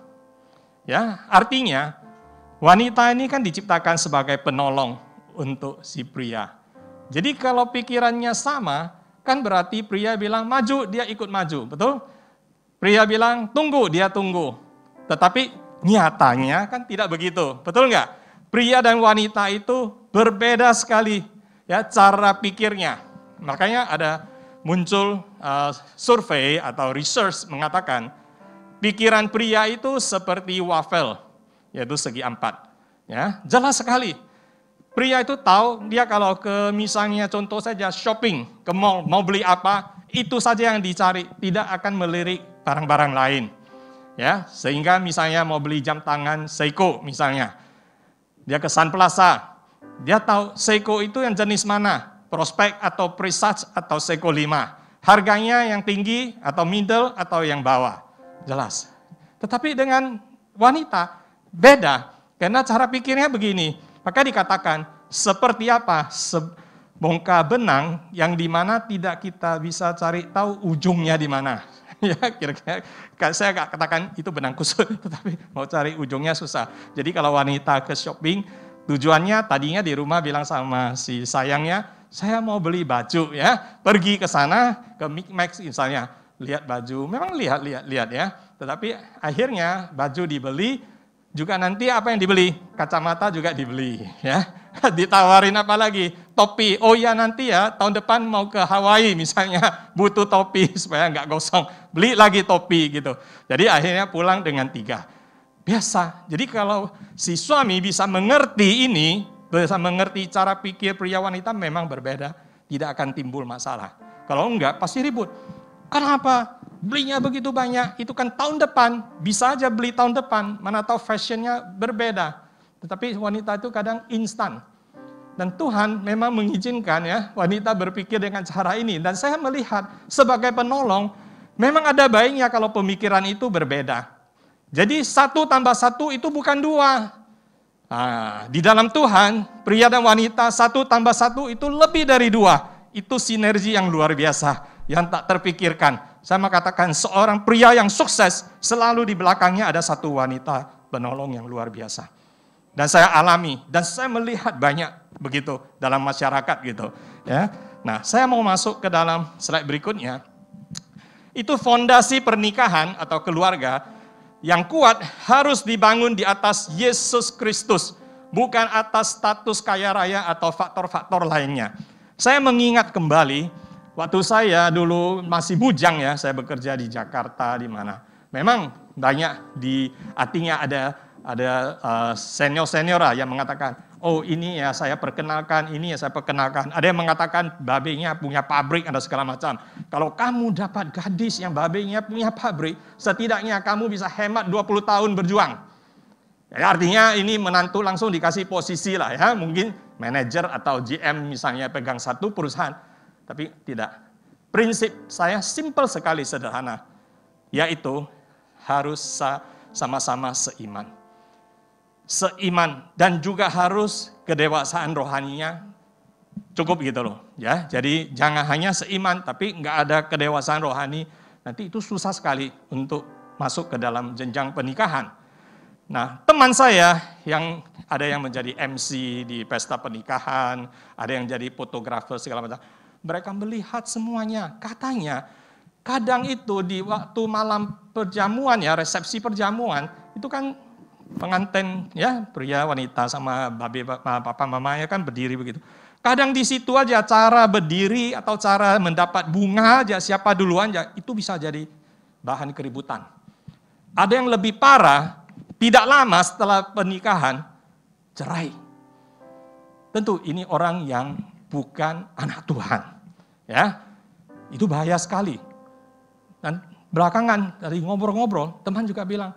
Ya, artinya wanita ini kan diciptakan sebagai penolong untuk si pria. Jadi kalau pikirannya sama, kan berarti pria bilang maju, dia ikut maju, betul? Pria bilang tunggu, dia tunggu. Tetapi nyatanya kan tidak begitu, betul nggak? Pria dan wanita itu berbeda sekali ya cara pikirnya. Makanya ada muncul survei atau research mengatakan pikiran pria itu seperti wafel, yaitu segi 4. Ya, jelas sekali. Pria itu tahu, dia kalau ke misalnya contoh saja shopping, ke mall, mau beli apa, itu saja yang dicari, tidak akan melirik barang-barang lain. Ya, sehingga misalnya mau beli jam tangan Seiko misalnya, dia ke Sun Plaza, dia tahu Seiko itu yang jenis mana, Prospect atau Presage atau Seiko 5. Harganya yang tinggi atau middle atau yang bawah, jelas. Tetapi dengan wanita beda, karena cara pikirnya begini, maka dikatakan seperti apa sebongkah benang yang dimana tidak kita bisa cari tahu ujungnya di mana. Ya, kira-kira saya nggak katakan itu benang kusut, tetapi mau cari ujungnya susah. Jadi kalau wanita ke shopping, tujuannya tadinya di rumah bilang sama si sayangnya, saya mau beli baju ya, pergi ke sana ke Mix misalnya, lihat baju, memang lihat ya, tetapi akhirnya baju dibeli, juga nanti apa yang dibeli? Kacamata juga dibeli ya. Ditawarin apa lagi? Topi. Oh ya nanti ya tahun depan mau ke Hawaii misalnya, butuh topi supaya nggak gosong. Beli lagi topi gitu. Jadi akhirnya pulang dengan 3. Biasa. Jadi kalau si suami bisa mengerti ini, bisa mengerti cara pikir pria wanita memang berbeda, tidak akan timbul masalah. Kalau enggak pasti ribut. Kenapa? Belinya begitu banyak, itu kan tahun depan, bisa aja beli tahun depan, mana tahu fashionnya berbeda. Tetapi wanita itu kadang instan. Dan Tuhan memang mengizinkan ya wanita berpikir dengan cara ini. Dan saya melihat sebagai penolong, memang ada baiknya kalau pemikiran itu berbeda. Jadi 1 tambah 1 itu bukan 2. Nah, di dalam Tuhan, pria dan wanita 1 tambah 1 itu lebih dari 2. Itu sinergi yang luar biasa, yang tak terpikirkan. Saya mengatakan seorang pria yang sukses, selalu di belakangnya ada satu wanita penolong yang luar biasa. Dan saya alami, dan saya melihat banyak begitu dalam masyarakat gitu. Ya. Nah, saya mau masuk ke dalam slide berikutnya. Itu fondasi pernikahan atau keluarga yang kuat harus dibangun di atas Yesus Kristus, bukan atas status kaya raya atau faktor-faktor lainnya. Saya mengingat kembali, waktu saya dulu masih bujang ya, saya bekerja di Jakarta di mana. Memang banyak artinya ada senior-senior yang mengatakan, oh ini ya saya perkenalkan, ini ya saya perkenalkan. Ada yang mengatakan babenya punya pabrik, ada segala macam. Kalau kamu dapat gadis yang babenya punya pabrik, setidaknya kamu bisa hemat 20 tahun berjuang. Ya, artinya ini menantu langsung dikasih posisi lah ya, mungkin manajer atau GM misalnya pegang satu perusahaan. Tapi tidak. Prinsip saya simpel sekali, sederhana. Yaitu harus sama-sama seiman. Seiman dan juga harus kedewasaan rohaninya cukup gitu loh. Ya, jadi jangan hanya seiman tapi nggak ada kedewasaan rohani. Nanti itu susah sekali untuk masuk ke dalam jenjang pernikahan. Nah, teman saya yang ada yang menjadi MC di pesta pernikahan, ada yang jadi fotografer segala macam. Mereka melihat semuanya. Katanya, kadang itu di waktu malam perjamuan ya, resepsi perjamuan, itu kan pengantin ya, pria wanita sama babe papa mamanya kan berdiri begitu. Kadang di situ aja cara berdiri atau cara mendapat bunga aja, siapa duluan aja, itu bisa jadi bahan keributan. Ada yang lebih parah, tidak lama setelah pernikahan, cerai. Tentu ini orang yang bukan anak Tuhan. Ya, itu bahaya sekali. Dan belakangan dari ngobrol-ngobrol, teman juga bilang,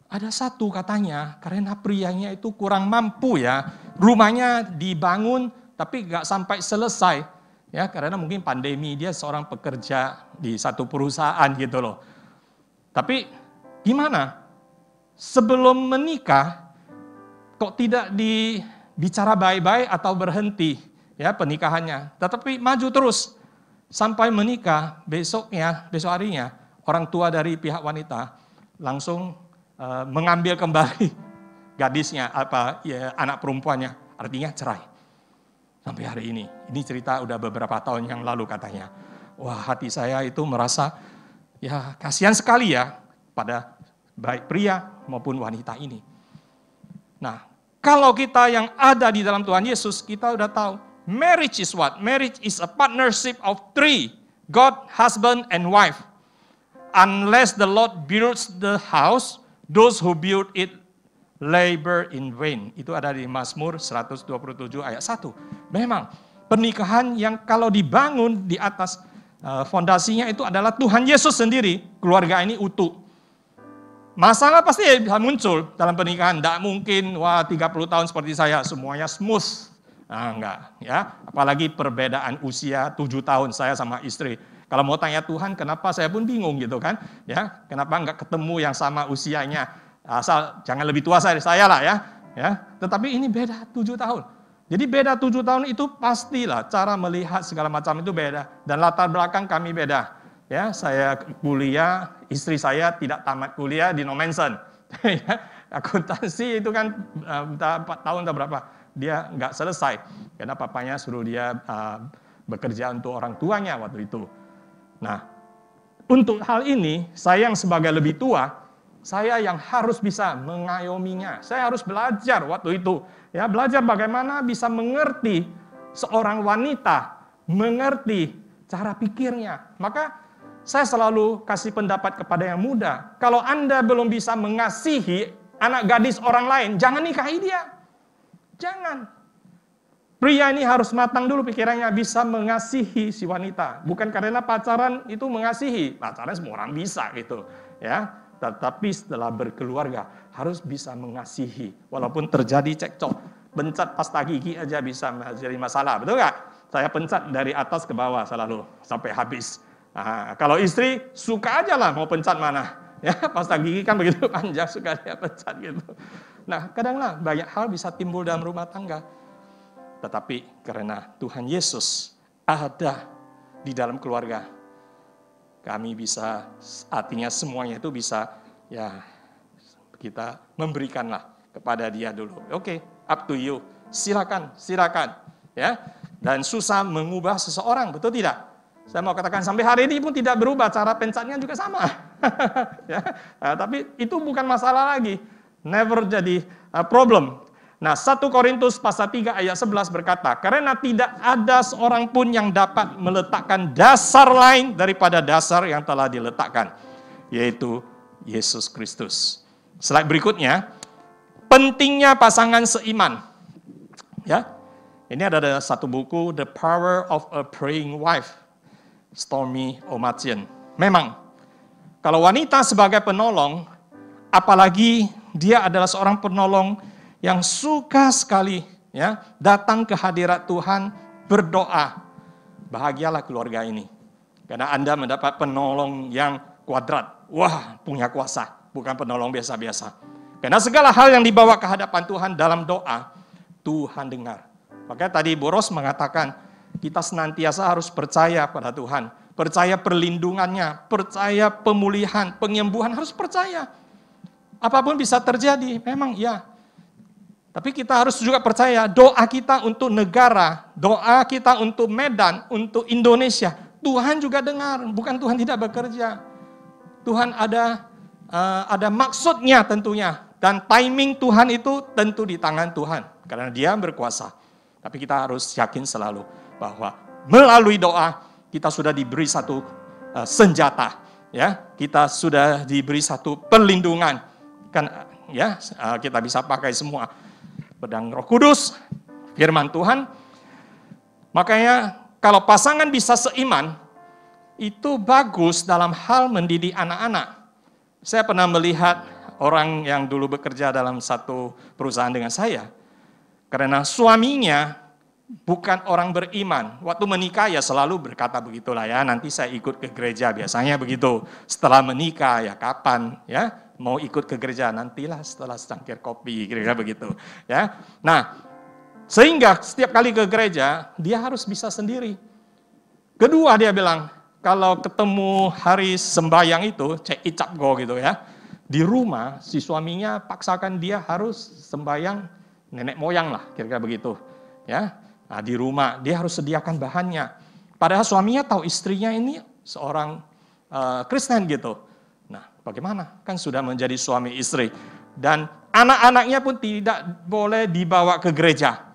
ada satu katanya, karena prianya itu kurang mampu ya, rumahnya dibangun tapi nggak sampai selesai. Ya, karena mungkin pandemi, dia seorang pekerja di satu perusahaan gitu loh. Tapi gimana? Sebelum menikah, kok tidak dibicara baik-baik atau berhenti ya pernikahannya, tetapi maju terus sampai menikah. Besok harinya orang tua dari pihak wanita langsung mengambil kembali gadisnya anak perempuannya, artinya cerai sampai hari ini. Ini cerita udah beberapa tahun yang lalu katanya. Wah, hati saya itu merasa ya kasihan sekali ya pada baik pria maupun wanita ini. Nah, kalau kita yang ada di dalam Tuhan Yesus, kita udah tahu marriage is what? Marriage is a partnership of 3, God, husband, and wife. unless the Lord builds the house, those who build it labor in vain. Itu ada di Mazmur 127 ayat 1. Memang pernikahan yang kalau dibangun di atas fondasinya itu adalah Tuhan Yesus sendiri, keluarga ini utuh. Masalah pasti bisa muncul dalam pernikahan. Tidak mungkin, 30 tahun seperti saya, semuanya smooth. Nah, enggak. Ya. Apalagi perbedaan usia 7 tahun saya sama istri. Kalau mau tanya Tuhan, kenapa saya pun bingung gitu kan. Ya, kenapa enggak ketemu yang sama usianya. Asal jangan lebih tua saya lah ya. Tetapi ini beda 7 tahun. Jadi beda 7 tahun itu pastilah cara melihat segala macam itu beda. Dan latar belakang kami beda. Ya, saya kuliah, istri saya tidak tamat kuliah di Nomensen. Akuntansi itu kan 4 tahun atau berapa, dia nggak selesai. Karena papanya suruh dia bekerja untuk orang tuanya waktu itu. Nah, untuk hal ini, saya yang sebagai lebih tua, saya yang harus bisa mengayominya. Saya harus belajar waktu itu. Ya, belajar bagaimana bisa mengerti seorang wanita, mengerti cara pikirnya. Maka saya selalu kasih pendapat kepada yang muda. Kalau Anda belum bisa mengasihi anak gadis orang lain, jangan nikahi dia. Jangan. Pria ini harus matang dulu pikirannya, bisa mengasihi si wanita. Bukan karena pacaran itu mengasihi. Pacaran semua orang bisa gitu. Ya. Tetapi setelah berkeluarga harus bisa mengasihi. Walaupun terjadi cekcok. Pencet pasta gigi aja bisa menjadi masalah. Betul nggak? Saya pencet dari atas ke bawah selalu sampai habis. Nah, kalau istri suka aja lah mau pencet mana. Ya, pasta gigi kan begitu panjang, suka dia pencet gitu. Nah, kadang-kadang banyak hal bisa timbul dalam rumah tangga. Tetapi karena Tuhan Yesus ada di dalam keluarga, kami bisa, artinya semuanya itu bisa, ya kita memberikanlah kepada dia dulu. Oke, up to you. Silakan. Ya. Dan susah mengubah seseorang, betul tidak? Saya mau katakan sampai hari ini pun tidak berubah, cara pencetnya juga sama. Ya, tapi itu bukan masalah lagi. Never jadi problem. Nah, 1 Korintus pasal 3 ayat 11 berkata, karena tidak ada seorang pun yang dapat meletakkan dasar lain daripada dasar yang telah diletakkan, yaitu Yesus Kristus. Slide berikutnya, pentingnya pasangan seiman. Ya, ini ada satu buku, The Power of a Praying Wife, Stormy Omartian. Memang, kalau wanita sebagai penolong, apalagi dia adalah seorang penolong yang suka sekali ya datang ke hadirat Tuhan, berdoa, bahagialah keluarga ini. Karena Anda mendapat penolong yang kuadrat. Wah, punya kuasa, bukan penolong biasa-biasa. Karena segala hal yang dibawa ke hadapan Tuhan dalam doa, Tuhan dengar. Makanya tadi Boros mengatakan, kita senantiasa harus percaya pada Tuhan. Percaya perlindungannya, percaya pemulihan, penyembuhan, harus percaya. Apapun bisa terjadi, memang ya. Tapi kita harus juga percaya doa kita untuk negara, doa kita untuk Medan, untuk Indonesia. Tuhan juga dengar, bukan Tuhan tidak bekerja. Tuhan ada maksudnya tentunya. Dan timing Tuhan itu tentu di tangan Tuhan. Karena dia berkuasa. Tapi kita harus yakin selalu bahwa melalui doa kita sudah diberi satu senjata, ya, kita sudah diberi satu perlindungan, kan, ya, kita bisa pakai semua pedang Roh Kudus, firman Tuhan. Makanya kalau pasangan bisa seiman, itu bagus dalam hal mendidik anak-anak. Saya pernah melihat orang yang dulu bekerja dalam satu perusahaan dengan saya, karena suaminya bukan orang beriman. Waktu menikah ya selalu berkata begitulah ya, nanti saya ikut ke gereja, biasanya begitu. Setelah menikah ya kapan ya mau ikut ke gereja, nantilah setelah secangkir kopi, kira-kira begitu ya. Nah, sehingga setiap kali ke gereja dia harus bisa sendiri. Kedua dia bilang, kalau ketemu hari sembahyang itu, cek icap go gitu ya, di rumah si suaminya paksakan dia harus sembahyang nenek moyang lah, kira-kira begitu ya. Nah, di rumah dia harus sediakan bahannya. Padahal suaminya tahu istrinya ini seorang Kristen gitu. Nah, bagaimana? Kan sudah menjadi suami istri. Dan anak-anaknya pun tidak boleh dibawa ke gereja.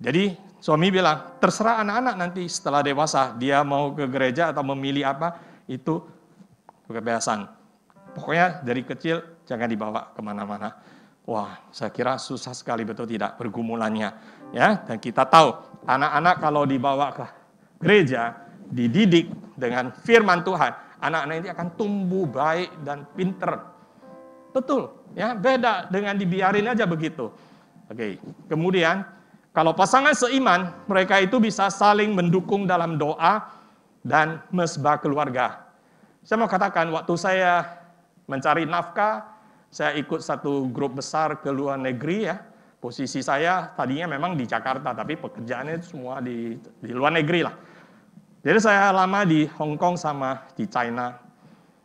Jadi suami bilang, terserah anak-anak nanti setelah dewasa, dia mau ke gereja atau memilih apa, itu kebebasan. Pokoknya dari kecil jangan dibawa kemana-mana. Wah, saya kira susah sekali, betul tidak, pergumulannya. Ya, dan kita tahu anak-anak kalau dibawa ke gereja, dididik dengan firman Tuhan, anak-anak ini akan tumbuh baik dan pinter. Betul, ya, beda dengan dibiarin aja begitu. Oke, kemudian kalau pasangan seiman, mereka itu bisa saling mendukung dalam doa dan mesbah keluarga. Saya mau katakan, waktu saya mencari nafkah, saya ikut satu grup besar ke luar negeri ya. Posisi saya tadinya memang di Jakarta, tapi pekerjaannya semua di luar negeri lah. Jadi saya lama di Hong Kong sama di China.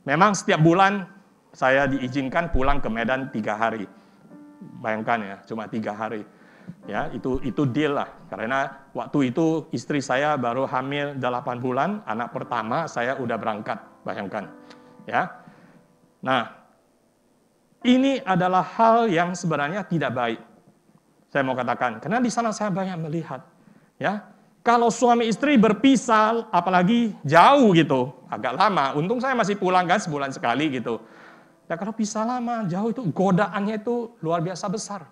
Memang setiap bulan saya diizinkan pulang ke Medan 3 hari. Bayangkan ya, cuma 3 hari. Ya, itu deal lah. Karena waktu itu istri saya baru hamil 8 bulan, anak pertama saya udah berangkat, bayangkan. Ya. Nah, ini adalah hal yang sebenarnya tidak baik. Saya mau katakan, karena di sana saya banyak melihat, ya. Kalau suami istri berpisah, apalagi jauh gitu, agak lama. Untung saya masih pulang kan sebulan sekali gitu. Ya kalau pisah lama, jauh itu godaannya itu luar biasa besar.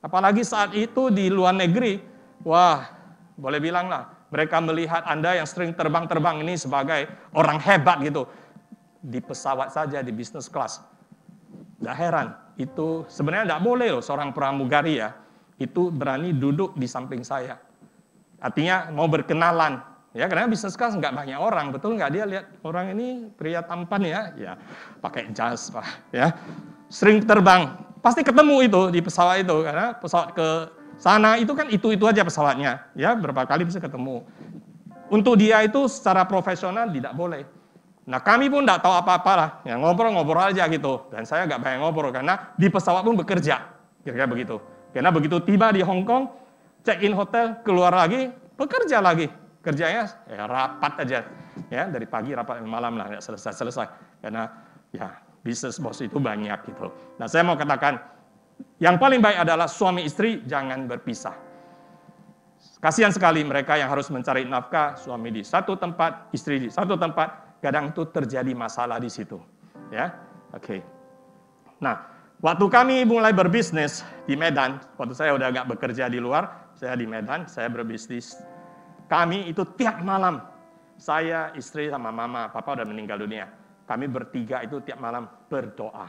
Apalagi saat itu di luar negeri, wah, boleh bilang lah, mereka melihat Anda yang sering terbang-terbang ini sebagai orang hebat gitu. Di pesawat saja, di business class. Nggak heran, itu sebenarnya nggak boleh loh seorang pramugari ya, itu berani duduk di samping saya. Artinya mau berkenalan, ya karena business class nggak banyak orang, betul nggak? Dia lihat orang ini pria tampan ya pakai jas, Pak, ya, sering terbang. Pasti ketemu itu di pesawat itu, karena pesawat ke sana itu kan itu aja pesawatnya, ya berapa kali bisa ketemu. Untuk dia itu secara profesional tidak boleh. Nah kami pun tidak tahu apa-apa lah, ya ngobrol-ngobrol aja gitu. Dan saya nggak banyak ngobrol karena di pesawat pun bekerja, kira-kira begitu. Karena begitu tiba di Hong Kong, check-in hotel, keluar lagi, bekerja lagi. Kerjanya ya rapat aja, ya dari pagi rapat malam lah, nggak selesai. Karena ya bisnis bos itu banyak gitu. Nah saya mau katakan, yang paling baik adalah suami istri jangan berpisah. Kasihan sekali mereka yang harus mencari nafkah, suami di satu tempat, istri di satu tempat, kadang itu terjadi masalah di situ. Ya, oke. Nah, waktu kami mulai berbisnis di Medan, waktu saya udah nggak bekerja di luar, saya di Medan, saya berbisnis. Kami itu tiap malam, saya, istri sama mama, papa udah meninggal dunia. Kami bertiga itu tiap malam berdoa.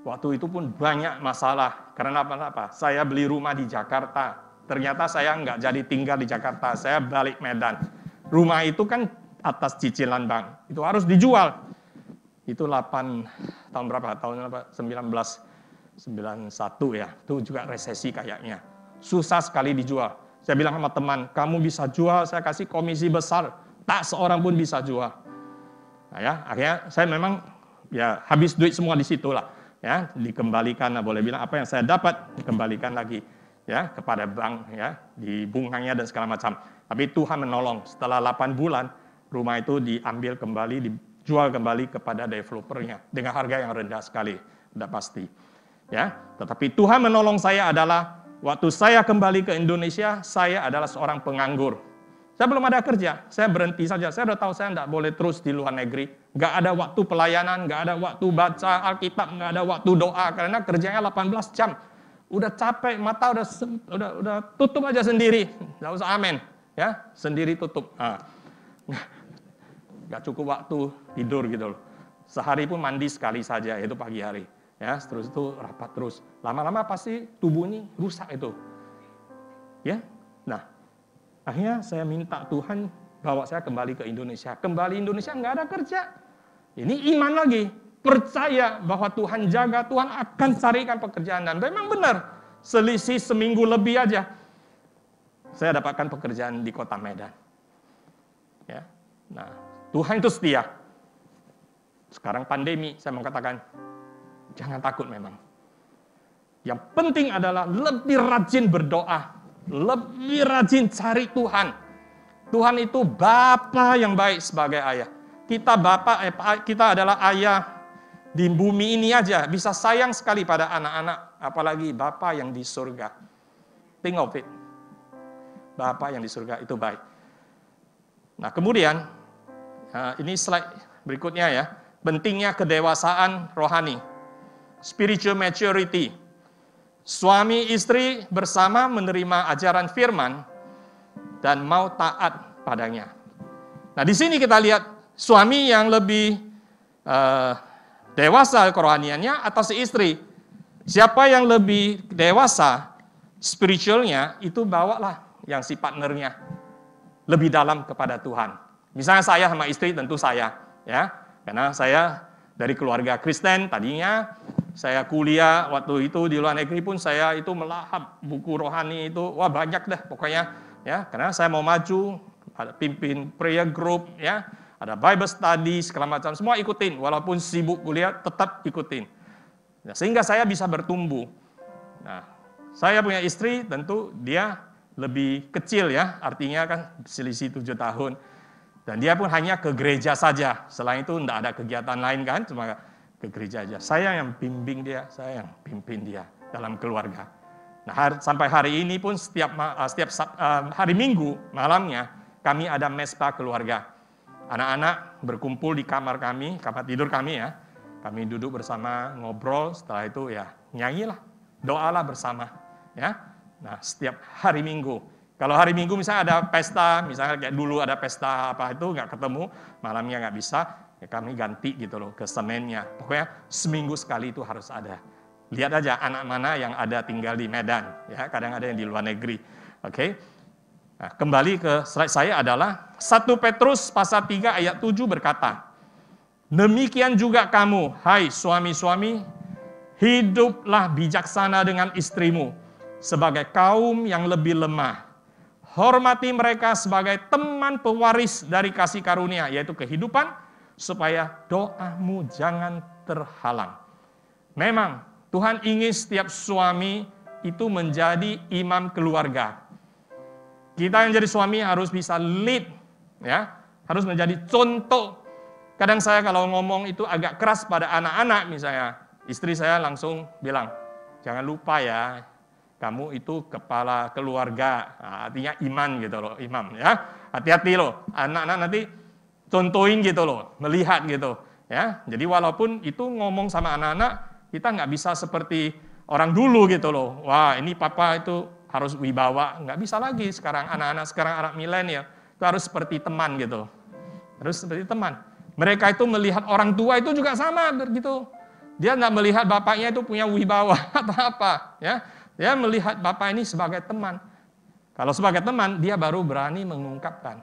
Waktu itu pun banyak masalah. Karena apa? Saya beli rumah di Jakarta. Ternyata saya nggak jadi tinggal di Jakarta. Saya balik Medan. Rumah itu kan atas cicilan bank. Itu harus dijual. Itu 8 tahun berapa? Tahun 1991 ya. Itu juga resesi kayaknya. Susah sekali dijual. Saya bilang sama teman, kamu bisa jual, saya kasih komisi besar. Tak seorang pun bisa jual. Nah, ya, akhirnya saya memang ya habis duit semua di situ lah, ya dikembalikan, boleh bilang apa yang saya dapat dikembalikan lagi, ya kepada bank, ya di bunganya dan segala macam. Tapi Tuhan menolong. Setelah 8 bulan rumah itu diambil kembali, dijual kembali kepada developernya dengan harga yang rendah sekali, sudah pasti. Ya, tetapi Tuhan menolong saya adalah waktu saya kembali ke Indonesia, saya adalah seorang penganggur. Saya belum ada kerja, saya berhenti saja. Saya udah tahu saya tidak boleh terus di luar negeri. Nggak ada waktu pelayanan, nggak ada waktu baca Alkitab, nggak ada waktu doa. Karena kerjanya 18 jam. Udah capek, mata udah tutup aja sendiri. Nggak usah amin. Ya, sendiri tutup. Nggak cukup waktu tidur gitu loh. Sehari pun mandi sekali saja, yaitu pagi hari. Ya, terus itu rapat terus. Lama-lama pasti tubuh ini rusak itu. Ya, nah. Akhirnya saya minta Tuhan bawa saya kembali ke Indonesia. Kembali Indonesia nggak ada kerja. Ini iman lagi. Percaya bahwa Tuhan jaga, Tuhan akan carikan pekerjaan. Dan memang benar, selisih seminggu lebih aja, saya dapatkan pekerjaan di kota Medan. Ya, nah Tuhan itu setia. Sekarang pandemi, saya mau katakan, jangan takut memang. Yang penting adalah lebih rajin berdoa. Lebih rajin cari Tuhan. Tuhan itu Bapa yang baik sebagai ayah. Kita adalah ayah di bumi ini aja. Bisa sayang sekali pada anak-anak. Apalagi Bapa yang di surga. Think of it. Bapa yang di surga itu baik. Nah kemudian, ini slide berikutnya ya. Pentingnya kedewasaan rohani. Spiritual maturity. Suami istri bersama menerima ajaran firman dan mau taat padanya. Nah, di sini kita lihat suami yang lebih dewasa kerohaniannya atau si istri. Siapa yang lebih dewasa spiritualnya, itu bawalah yang si partnernya lebih dalam kepada Tuhan. Misalnya saya sama istri, tentu saya, ya, karena saya dari keluarga Kristen tadinya. Saya kuliah waktu itu di luar negeri pun saya itu melahap buku rohani itu, wah banyak deh pokoknya, ya, karena saya mau maju, ada pimpin prayer group, ya, ada Bible study segala macam, semua ikutin, walaupun sibuk kuliah tetap ikutin. Nah, sehingga saya bisa bertumbuh. Nah, saya punya istri, tentu dia lebih kecil ya, artinya kan selisih 7 tahun. Dan dia pun hanya ke gereja saja, selain itu tidak ada kegiatan lain kan, cuma ke gereja aja. Saya yang bimbing dia, saya yang pimpin dia dalam keluarga. Nah, sampai hari ini pun setiap hari Minggu malamnya, kami ada mesbah keluarga. Anak-anak berkumpul di kamar kami, kamar tidur kami ya. Kami duduk bersama, ngobrol, setelah itu ya nyanyilah, doalah bersama. Ya. Nah, setiap hari Minggu. Kalau hari Minggu misalnya ada pesta, misalnya kayak dulu ada pesta apa itu, nggak ketemu, malamnya nggak bisa, ya kami ganti gitu loh ke Seninnya. Pokoknya seminggu sekali itu harus ada. Lihat aja anak mana yang ada tinggal di Medan, ya kadang ada yang di luar negeri. Oke. Nah, kembali ke slide saya adalah 1 Petrus pasal 3 ayat 7 berkata, demikian juga kamu, hai suami-suami, hiduplah bijaksana dengan istrimu sebagai kaum yang lebih lemah. Hormati mereka sebagai teman pewaris dari kasih karunia, yaitu kehidupan, supaya doamu jangan terhalang. Memang Tuhan ingin setiap suami itu menjadi imam keluarga. Kita yang jadi suami harus bisa lead, ya, harus menjadi contoh. Kadang saya kalau ngomong itu agak keras pada anak-anak misalnya, istri saya langsung bilang, jangan lupa ya, kamu itu kepala keluarga, nah, artinya iman gitu loh, imam ya. Hati-hati loh, anak-anak nanti contohin gitu loh, melihat gitu ya. Jadi walaupun itu ngomong sama anak-anak, kita nggak bisa seperti orang dulu gitu loh. Wah ini papa itu harus wibawa, nggak bisa lagi sekarang anak-anak sekarang anak milenial itu harus seperti teman gitu, harus seperti teman. Mereka itu melihat orang tua itu juga sama begitu. Dia nggak melihat bapaknya itu punya wibawa atau apa ya. Dia melihat bapak ini sebagai teman. Kalau sebagai teman, dia baru berani mengungkapkan.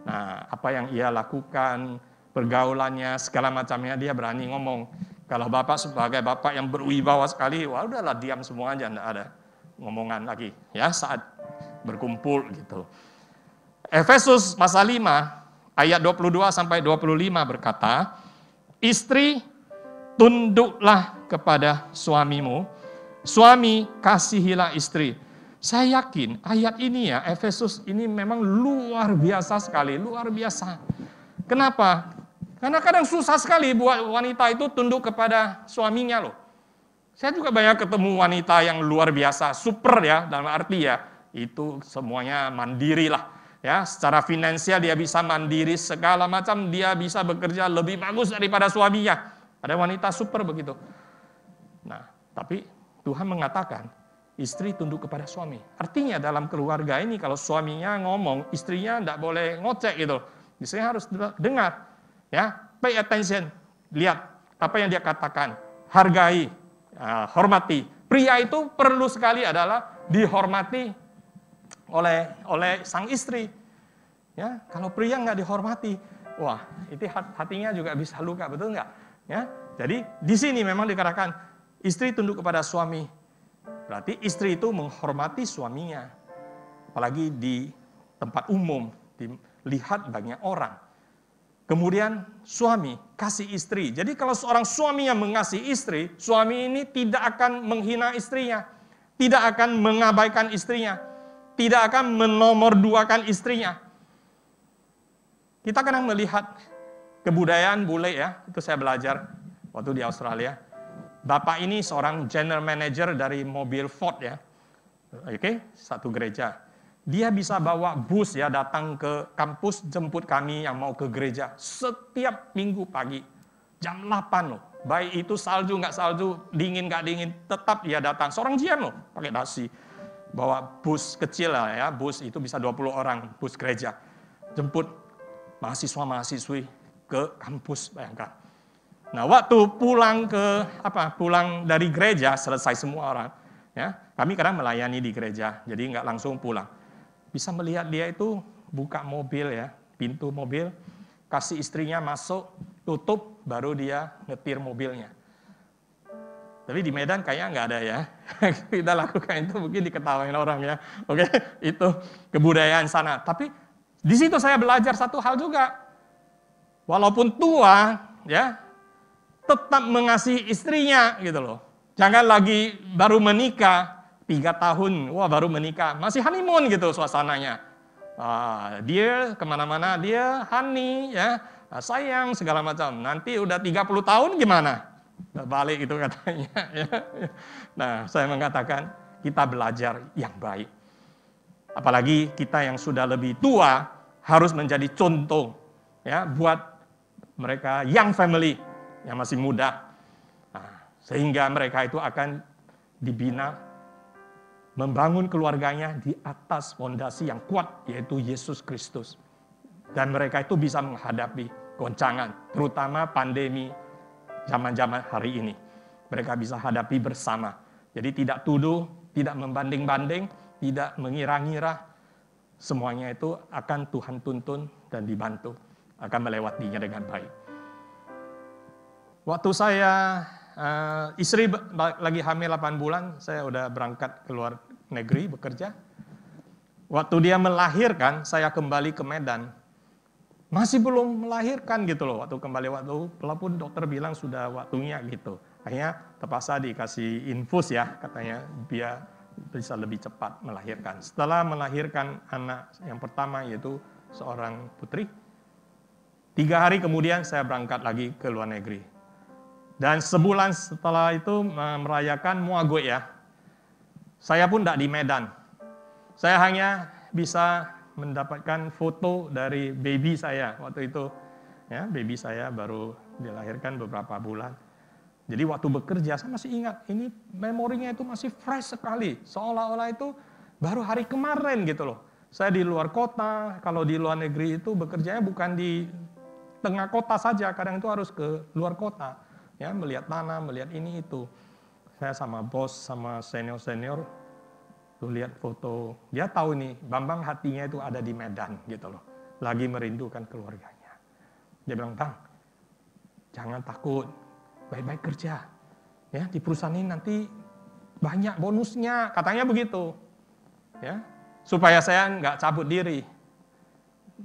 Nah, apa yang ia lakukan, pergaulannya, segala macamnya, dia berani ngomong. Kalau bapak sebagai bapak yang berwibawa sekali, wah udahlah diam semua aja, enggak ada ngomongan lagi. Ya, saat berkumpul gitu. Efesus pasal 5, ayat 22-25 berkata, istri, tunduklah kepada suamimu, suami, kasihilah istri. Saya yakin ayat ini ya, Efesus ini memang luar biasa sekali, luar biasa. Kenapa? Karena kadang susah sekali buat wanita itu tunduk kepada suaminya loh. Saya juga banyak ketemu wanita yang luar biasa, super ya, dalam arti ya, itu semuanya mandiri lah. Ya, secara finansial dia bisa mandiri, segala macam dia bisa bekerja lebih bagus daripada suaminya. Ada wanita super begitu. Nah, tapi Tuhan mengatakan, istri tunduk kepada suami. Artinya dalam keluarga ini kalau suaminya ngomong, istrinya tidak boleh ngocek gitu. Istrinya harus dengar, ya, pay attention, lihat apa yang dia katakan, hargai, hormati. Pria itu perlu sekali adalah dihormati oleh sang istri. Ya, kalau pria nggak dihormati, wah, itu hatinya juga bisa luka, betul nggak? Ya, jadi di sini memang dikatakan istri tunduk kepada suami. Berarti istri itu menghormati suaminya. Apalagi di tempat umum, dilihat banyak orang. Kemudian suami kasih istri. Jadi kalau seorang suami yang mengasihi istri, suami ini tidak akan menghina istrinya. Tidak akan mengabaikan istrinya. Tidak akan menomorduakan istrinya. Kita kadang melihat kebudayaan bule ya, itu saya belajar waktu di Australia. Bapak ini seorang general manager dari mobil Ford ya. Oke, satu gereja. Dia bisa bawa bus ya datang ke kampus jemput kami yang mau ke gereja setiap minggu pagi. Jam 8 loh. Baik itu salju nggak salju, dingin nggak dingin, tetap dia datang. Seorang GM loh, pakai dasi. Bawa bus kecil lah ya, bus itu bisa 20 orang, bus gereja. Jemput mahasiswa-mahasiswi ke kampus, bayangkan. Nah, waktu pulang dari gereja, selesai semua orang, ya, kami kadang melayani di gereja, jadi nggak langsung pulang. Bisa melihat dia itu buka mobil ya, pintu mobil, kasih istrinya masuk, tutup, baru dia nyetir mobilnya. Tapi di Medan kayaknya nggak ada ya. Kita lakukan itu mungkin diketawain orang ya. Oke, itu kebudayaan sana. Tapi di situ saya belajar satu hal juga. Walaupun tua, ya, tetap mengasihi istrinya gitu loh. Jangan lagi baru menikah 3 tahun, wah baru menikah, masih honeymoon gitu suasananya. Dia kemana-mana dia honey ya, sayang segala macam. Nanti udah 30 tahun gimana? Balik itu katanya. Ya. Nah, saya mengatakan kita belajar yang baik. Apalagi kita yang sudah lebih tua harus menjadi contoh ya buat mereka young family yang masih muda. Nah, sehingga mereka itu akan dibina membangun keluarganya di atas fondasi yang kuat yaitu Yesus Kristus. Dan mereka itu bisa menghadapi goncangan, terutama pandemi zaman-zaman hari ini. Mereka bisa hadapi bersama. Jadi tidak tuduh, tidak membanding-banding, tidak mengira-ngira. Semuanya itu akan Tuhan tuntun dan dibantu. Akan melewatinya dengan baik. Waktu saya, istri lagi hamil 8 bulan, saya udah berangkat ke luar negeri bekerja. Waktu dia melahirkan, saya kembali ke Medan. Masih belum melahirkan gitu loh, waktu walaupun dokter bilang sudah waktunya gitu. Akhirnya terpaksa dikasih infus ya, katanya biar bisa lebih cepat melahirkan. Setelah melahirkan anak yang pertama yaitu seorang putri, 3 hari kemudian saya berangkat lagi ke luar negeri. Dan sebulan setelah itu merayakan Muagoy ya. Saya pun tidak di Medan. Saya hanya bisa mendapatkan foto dari baby saya waktu itu. Ya, baby saya baru dilahirkan beberapa bulan. Jadi waktu bekerja saya masih ingat, ini memorinya itu masih fresh sekali. Seolah-olah itu baru hari kemarin gitu loh. Saya di luar kota, kalau di luar negeri itu bekerjanya bukan di tengah kota saja, kadang itu harus ke luar kota. Ya, melihat tanah, melihat ini itu. Saya sama bos, sama senior-senior, tuh lihat foto. Dia tahu nih, Bambang hatinya itu ada di Medan gitu loh. Lagi merindukan keluarganya. Dia bilang, Bang, jangan takut, baik-baik kerja. Ya, di perusahaan ini nanti banyak bonusnya, katanya begitu. Ya, supaya saya nggak cabut diri.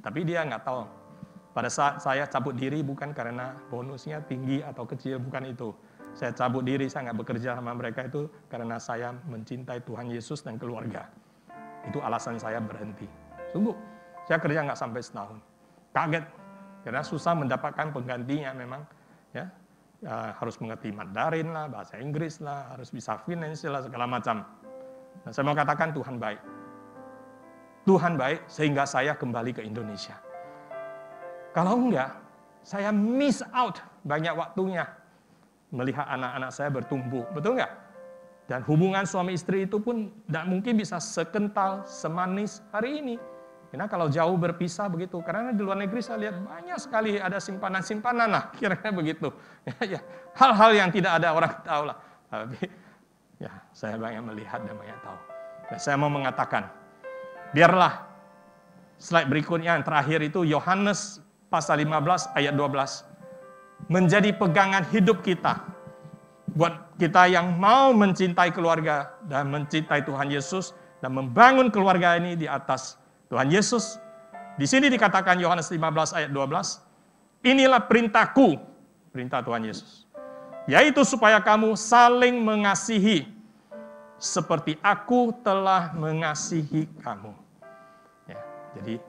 Tapi dia nggak tahu. Pada saat saya cabut diri bukan karena bonusnya tinggi atau kecil, bukan itu. Saya cabut diri, saya nggak bekerja sama mereka itu karena saya mencintai Tuhan Yesus dan keluarga. Itu alasan saya berhenti. Sungguh, saya kerja nggak sampai setahun. Kaget, karena susah mendapatkan penggantinya memang. Ya, harus mengerti Mandarin lah, bahasa Inggris lah, harus bisa finansial lah, segala macam. Nah, saya mau katakan Tuhan baik. Tuhan baik sehingga saya kembali ke Indonesia. Kalau enggak, saya miss out banyak waktunya melihat anak-anak saya bertumbuh. Betul enggak? Dan hubungan suami istri itu pun tidak mungkin bisa sekental, semanis hari ini. Karena kalau jauh berpisah begitu. Karena di luar negeri saya lihat banyak sekali ada simpanan-simpanan lah. Kira-kira begitu. Ya, hal-hal yang tidak ada orang tahu lah. Tapi ya, saya banyak melihat dan banyak tahu. Dan saya mau mengatakan, biarlah slide berikutnya yang terakhir itu Yohanes pasal 15 ayat 12 menjadi pegangan hidup kita buat kita yang mau mencintai keluarga dan mencintai Tuhan Yesus dan membangun keluarga ini di atas Tuhan Yesus. Di sini dikatakan Yohanes 15 ayat 12, inilah perintahku, perintah Tuhan Yesus, yaitu supaya kamu saling mengasihi seperti aku telah mengasihi kamu. Ya, jadi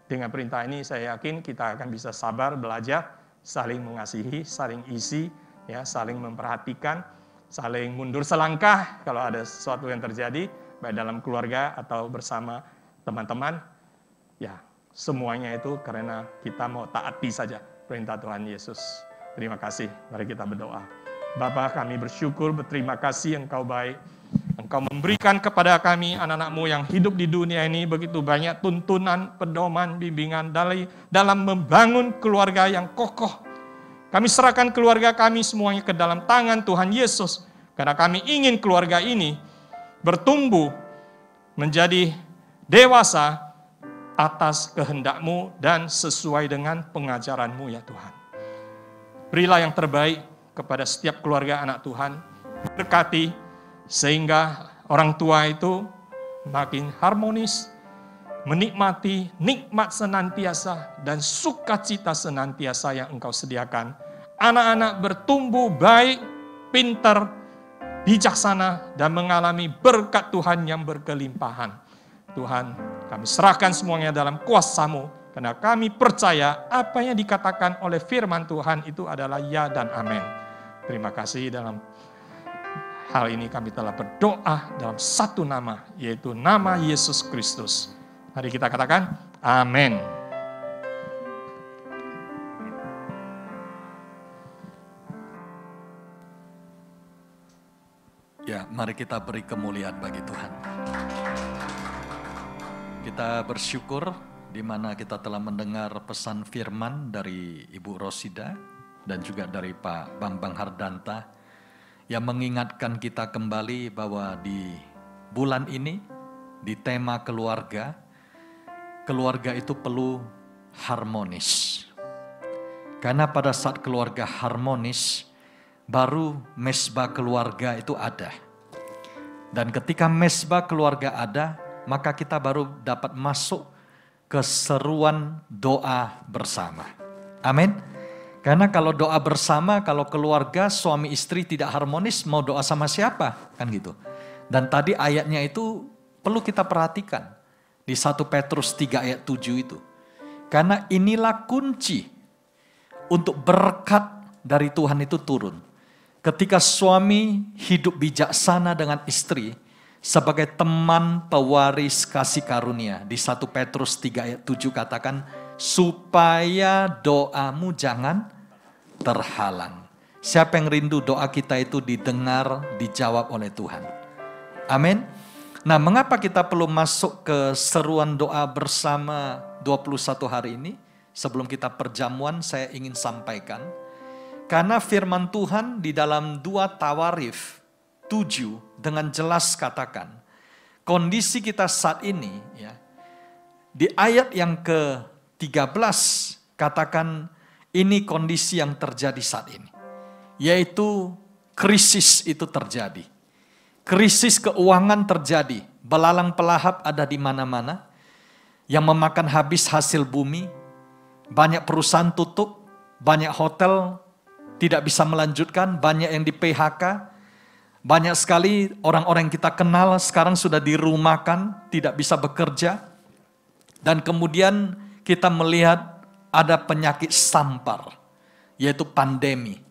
dengan perintah ini saya yakin kita akan bisa sabar belajar, saling mengasihi, saling isi, ya, saling memperhatikan, saling mundur selangkah kalau ada sesuatu yang terjadi, baik dalam keluarga atau bersama teman-teman, ya semuanya itu karena kita mau taati saja perintah Tuhan Yesus. Terima kasih, mari kita berdoa. Bapa, kami bersyukur, berterima kasih Engkau baik. Engkau memberikan kepada kami anak-anak-Mu yang hidup di dunia ini begitu banyak tuntunan, pedoman, bimbingan dalam membangun keluarga yang kokoh. Kami serahkan keluarga kami semuanya ke dalam tangan Tuhan Yesus. Karena kami ingin keluarga ini bertumbuh menjadi dewasa atas kehendak-Mu dan sesuai dengan pengajaran-Mu ya Tuhan. Berilah yang terbaik kepada setiap keluarga anak Tuhan. Berkati sehingga orang tua itu makin harmonis, menikmati nikmat senantiasa dan sukacita senantiasa yang Engkau sediakan. Anak-anak bertumbuh baik, pintar, bijaksana, dan mengalami berkat Tuhan yang berkelimpahan. Tuhan, kami serahkan semuanya dalam kuasa-Mu, karena kami percaya apa yang dikatakan oleh firman Tuhan itu adalah ya dan amin. Terima kasih, dalam hal ini kami telah berdoa dalam satu nama, yaitu nama Yesus Kristus. Mari kita katakan amin. Ya, mari kita beri kemuliaan bagi Tuhan. Kita bersyukur di mana kita telah mendengar pesan firman dari Ibu Rosida dan juga dari Pak Bambang Hardanta yang mengingatkan kita kembali bahwa di bulan ini, di tema keluarga, keluarga itu perlu harmonis. Karena pada saat keluarga harmonis, baru mesbah keluarga itu ada. Dan ketika mesbah keluarga ada, maka kita baru dapat masuk keseruan doa bersama. Amin. Karena kalau doa bersama, kalau keluarga suami istri tidak harmonis, mau doa sama siapa? Kan gitu. Dan tadi ayatnya itu perlu kita perhatikan. Di 1 Petrus 3 ayat 7 itu. Karena inilah kunci untuk berkat dari Tuhan itu turun. Ketika suami hidup bijaksana dengan istri, sebagai teman pewaris kasih karunia. Di 1 Petrus 3 ayat 7 katakan, supaya doamu jangan terhalang. Siapa yang rindu doa kita itu didengar, dijawab oleh Tuhan. Amin. Nah, mengapa kita perlu masuk ke seruan doa bersama 21 hari ini? Sebelum kita perjamuan, saya ingin sampaikan. Karena firman Tuhan di dalam 2 Tawarikh 7 dengan jelas katakan, kondisi kita saat ini, ya, di ayat yang ke-13 katakan ini kondisi yang terjadi saat ini, yaitu krisis itu terjadi, krisis keuangan terjadi, belalang pelahap ada di mana-mana, yang memakan habis hasil bumi, banyak perusahaan tutup, banyak hotel tidak bisa melanjutkan, banyak yang di PHK. Banyak sekali orang-orang yang kita kenal sekarang sudah dirumahkan, tidak bisa bekerja. Dan kemudian kita melihat ada penyakit sampar, yaitu pandemi.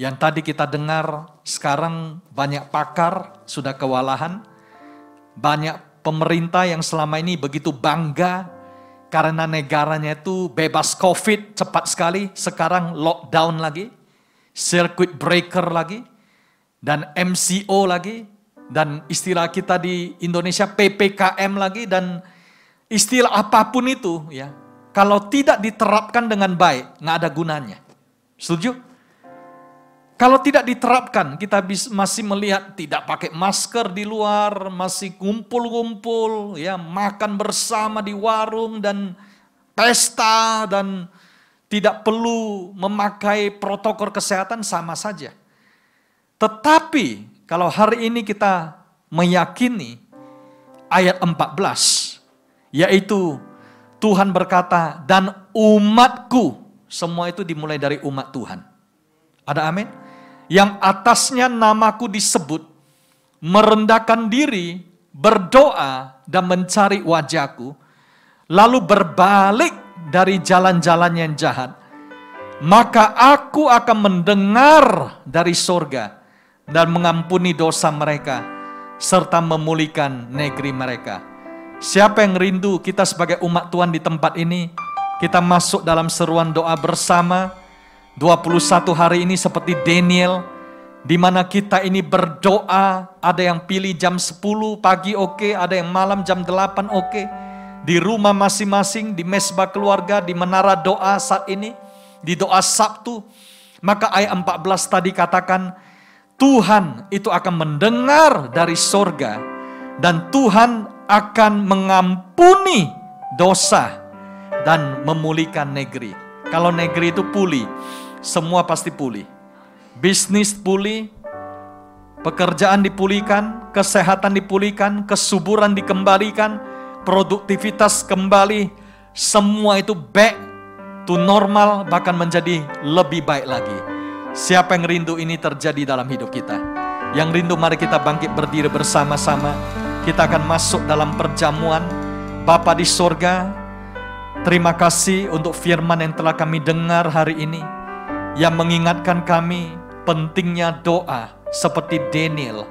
Yang tadi kita dengar, sekarang banyak pakar sudah kewalahan. Banyak pemerintah yang selama ini begitu bangga karena negaranya itu bebas COVID cepat sekali, sekarang lockdown lagi, circuit breaker lagi, dan MCO lagi, dan istilah kita di Indonesia PPKM lagi, dan istilah apapun itu ya, kalau tidak diterapkan dengan baik, nggak ada gunanya. Setuju? Kalau tidak diterapkan, kita masih melihat tidak pakai masker di luar, masih kumpul-kumpul, ya, makan bersama di warung dan pesta, dan tidak perlu memakai protokol kesehatan, sama saja. Tetapi kalau hari ini kita meyakini ayat 14, yaitu Tuhan berkata, dan umatku, semua itu dimulai dari umat Tuhan. Ada amin? Yang atasnya namaku disebut, merendahkan diri, berdoa dan mencari wajahku, lalu berbalik dari jalan-jalan yang jahat, maka aku akan mendengar dari sorga dan mengampuni dosa mereka, serta memulihkan negeri mereka. Siapa yang rindu kita sebagai umat Tuhan di tempat ini? Kita masuk dalam seruan doa bersama 21 hari ini seperti Daniel, di mana kita ini berdoa. Ada yang pilih jam 10 pagi oke, ada yang malam jam 8 oke. Di rumah masing-masing, di mesbah keluarga, di menara doa saat ini, di doa Sabtu. Maka ayat 14 tadi katakan, Tuhan itu akan mendengar dari sorga, dan Tuhan akan mengampuni dosa dan memulihkan negeri. Kalau negeri itu pulih, semua pasti pulih. Bisnis pulih, pekerjaan dipulihkan, kesehatan dipulihkan, kesuburan dikembalikan, produktivitas kembali, semua itu back to normal, bahkan menjadi lebih baik lagi. Siapa yang rindu ini terjadi dalam hidup kita? Yang rindu, mari kita bangkit berdiri bersama-sama. Kita akan masuk dalam perjamuan. Bapa di sorga, terima kasih untuk firman yang telah kami dengar hari ini, yang mengingatkan kami pentingnya doa seperti Daniel.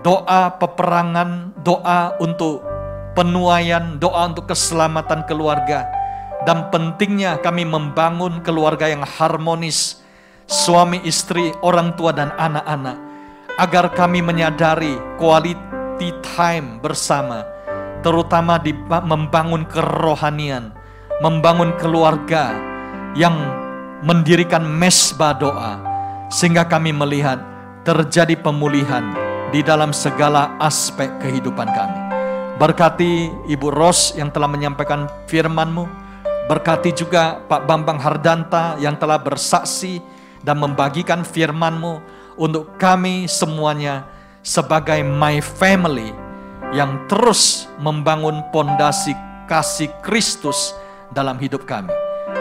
Doa peperangan, doa untuk penuaian, doa untuk keselamatan keluarga. Dan pentingnya kami membangun keluarga yang harmonis, suami istri, orang tua dan anak-anak, agar kami menyadari quality time bersama, terutama di membangun kerohanian, membangun keluarga yang mendirikan mesbah doa, sehingga kami melihat terjadi pemulihan di dalam segala aspek kehidupan kami. Berkati Ibu Ros yang telah menyampaikan firman-Mu, berkati juga Pak Bambang Hardanta yang telah bersaksi dan membagikan firman-Mu untuk kami semuanya sebagai my family yang terus membangun pondasi kasih Kristus dalam hidup kami.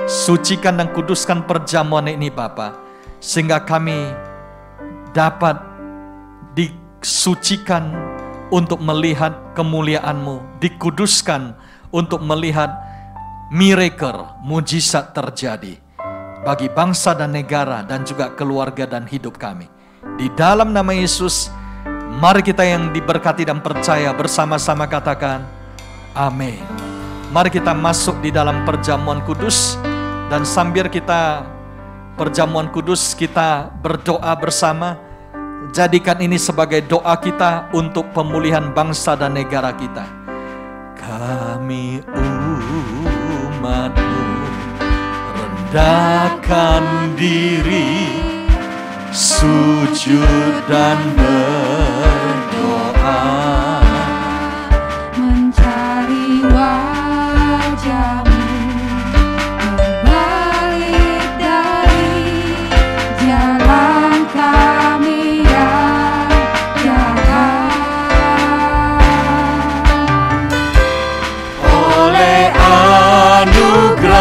Sucikan dan kuduskan perjamuan ini Bapa, sehingga kami dapat disucikan untuk melihat kemuliaan-Mu, dikuduskan untuk melihat miracle, mujizat terjadi bagi bangsa dan negara dan juga keluarga dan hidup kami. Di dalam nama Yesus, mari kita yang diberkati dan percaya bersama-sama katakan amin. Mari kita masuk di dalam perjamuan kudus, dan sambil kita perjamuan kudus, kita berdoa bersama. Jadikan ini sebagai doa kita untuk pemulihan bangsa dan negara kita. Kami umat-Mu rendahkan diri, sujud dan berdoa, mencari wajah-Mu, berbalik dari jalan kami yang jahat. Oleh anugerah-Mu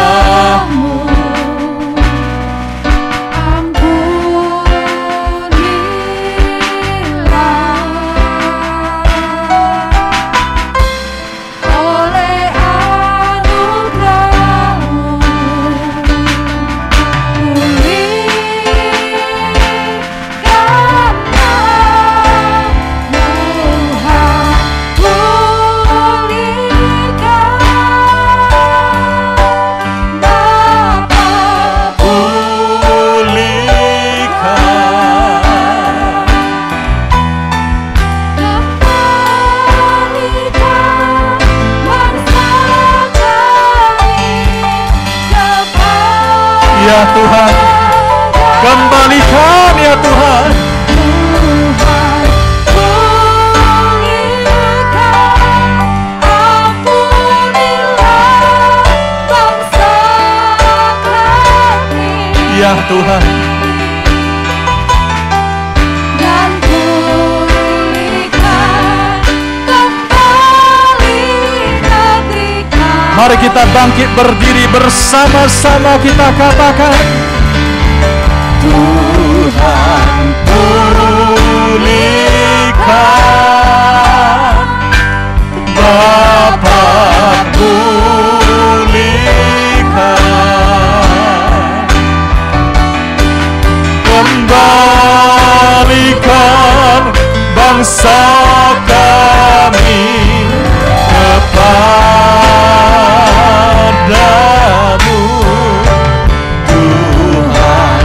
ya Tuhan, kembalikan ya Tuhan. Ya Tuhan, dan pulihkan kembali negeri kami. mari kita bangkit berdiri bersama-sama, kita katakan Tuhan pulihkan, Bapa pulihkan, kembalikan bangsa kami kepada padamu, Tuhan.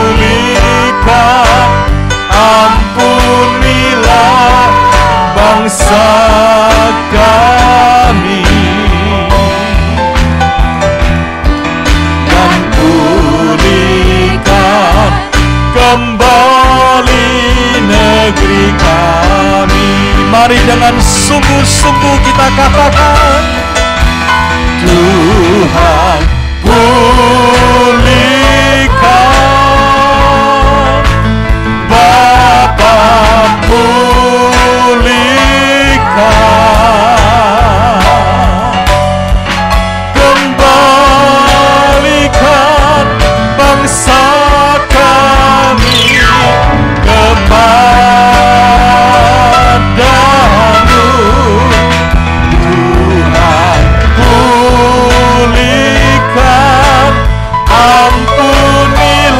Pulihkan, ampunilah bangsa kami, dan pulihkan kembali negeri kami. Mari dengan sungguh-sungguh kita katakan, Tuhan pulihkan, Bapa pulihkan, kembalikan bangsa kami kepadamu, Tuhan. Pulihkan, ampunilah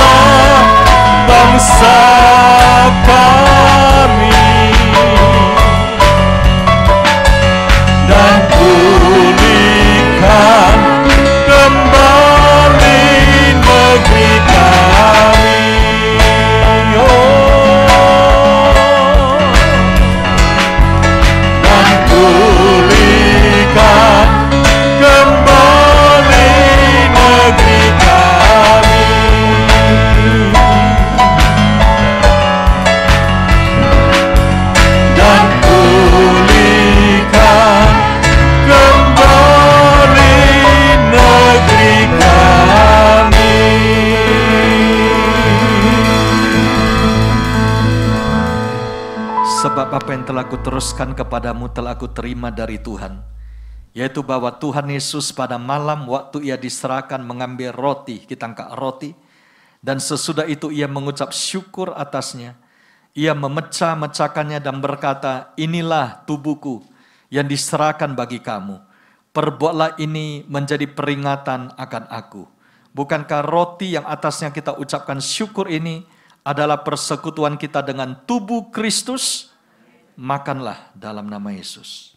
bangsa kami, dan pulihkan kembali negeri kami. Dan pulihkan kembali negeri kami, dan pulihkan kembali negeri kami. Sebab apa yang telah kuteruskan kepadamu telah kuterima dari Tuhan, yaitu bahwa Tuhan Yesus pada malam waktu ia diserahkan mengambil roti, kita angkat roti, dan sesudah itu ia mengucap syukur atasnya. Ia memecah-mecahkannya dan berkata, inilah tubuhku yang diserahkan bagi kamu. Perbuatlah ini menjadi peringatan akan aku. Bukankah roti yang atasnya kita ucapkan syukur ini adalah persekutuan kita dengan tubuh Kristus? Makanlah dalam nama Yesus.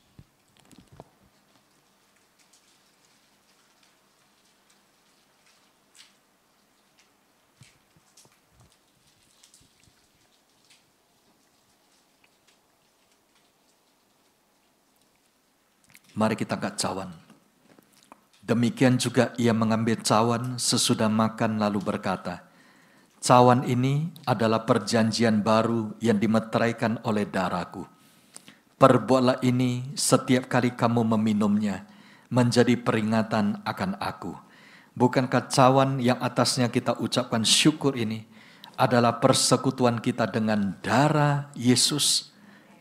Mari kita angkat cawan. Demikian juga ia mengambil cawan sesudah makan lalu berkata, cawan ini adalah perjanjian baru yang dimeteraikan oleh darahku. Perbuatlah ini setiap kali kamu meminumnya, menjadi peringatan akan aku. Bukankah cawan yang atasnya kita ucapkan syukur ini adalah persekutuan kita dengan darah Yesus?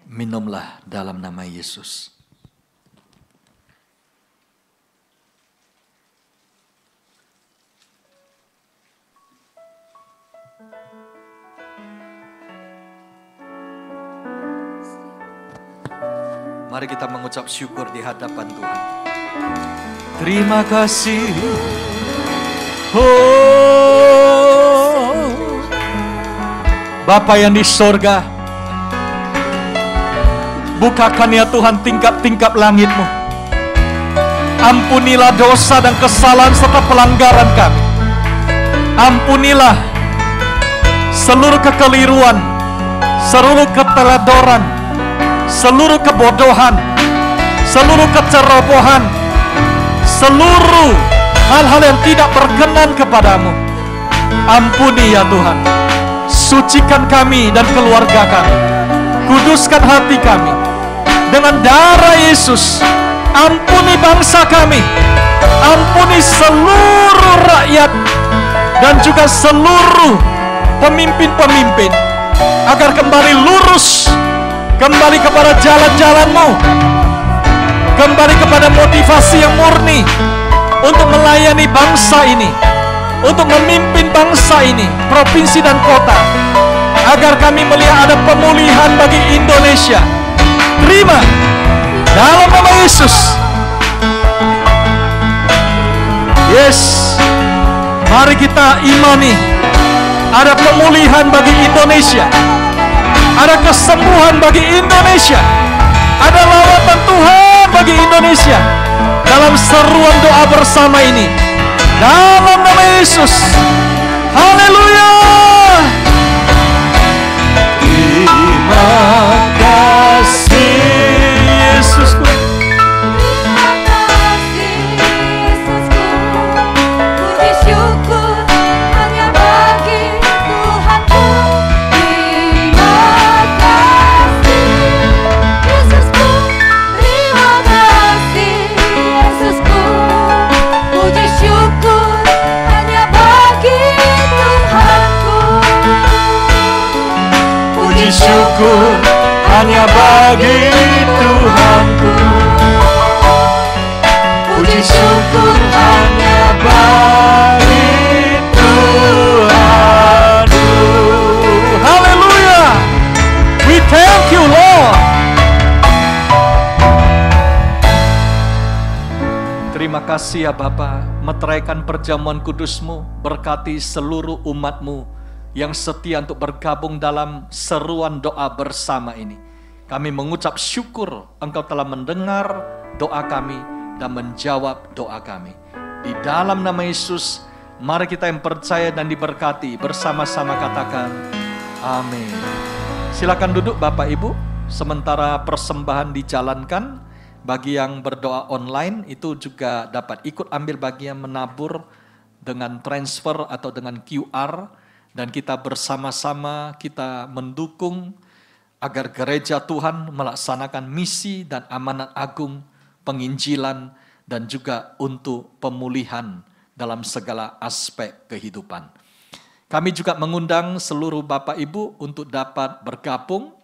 Minumlah dalam nama Yesus. Mari kita mengucap syukur di hadapan Tuhan. Terima kasih. Oh, Bapa yang di sorga, bukakan ya Tuhan tingkap-tingkap langit-Mu. Ampunilah dosa dan kesalahan serta pelanggaran kami. Ampunilah seluruh kekeliruan, seluruh keteledoran, seluruh kebodohan, seluruh kecerobohan, seluruh hal-hal yang tidak berkenan kepadamu. Ampuni ya Tuhan. Sucikan kami dan keluarga kami. Kuduskan hati kami dengan darah Yesus. Ampuni bangsa kami. Ampuni seluruh rakyat dan juga seluruh pemimpin-pemimpin, agar kembali lurus, kembali kepada jalan-jalan-Mu, kembali kepada motivasi yang murni untuk melayani bangsa ini, untuk memimpin bangsa ini, provinsi dan kota, agar kami melihat ada pemulihan bagi Indonesia. Terima dalam nama Yesus. Yes, mari kita imani ada pemulihan bagi Indonesia. Ada kesembuhan bagi Indonesia. Ada lawatan Tuhan bagi Indonesia. dalam seruan doa bersama ini. Dalam nama Yesus. Haleluya. Terima kasih Yesusku. Terima kasih Yesusku, puji syukur hanya bagi Tuhanku. Terima kasih Yesusku, terima kasih Yesusku, puji syukur hanya bagi Tuhanku. Puji syukur hanya bagi Tuhanku. Puji syukur hanya bagi Tuhanku. Haleluya. We thank you Lord. Terima kasih ya Bapa, meteraikan perjamuan kudus-Mu, berkati seluruh umat-Mu yang setia untuk bergabung dalam seruan doa bersama ini. Kami mengucap syukur Engkau telah mendengar doa kami dan menjawab doa kami. Di dalam nama Yesus, mari kita yang percaya dan diberkati bersama-sama katakan amin. Silakan duduk Bapak Ibu, sementara persembahan dijalankan. Bagi yang berdoa online itu juga dapat ikut ambil bagian menabur dengan transfer atau dengan QR. Dan kita bersama-sama kita mendukung agar gereja Tuhan melaksanakan misi dan amanat agung penginjilan dan juga untuk pemulihan dalam segala aspek kehidupan. Kami juga mengundang seluruh Bapak Ibu untuk dapat bergabung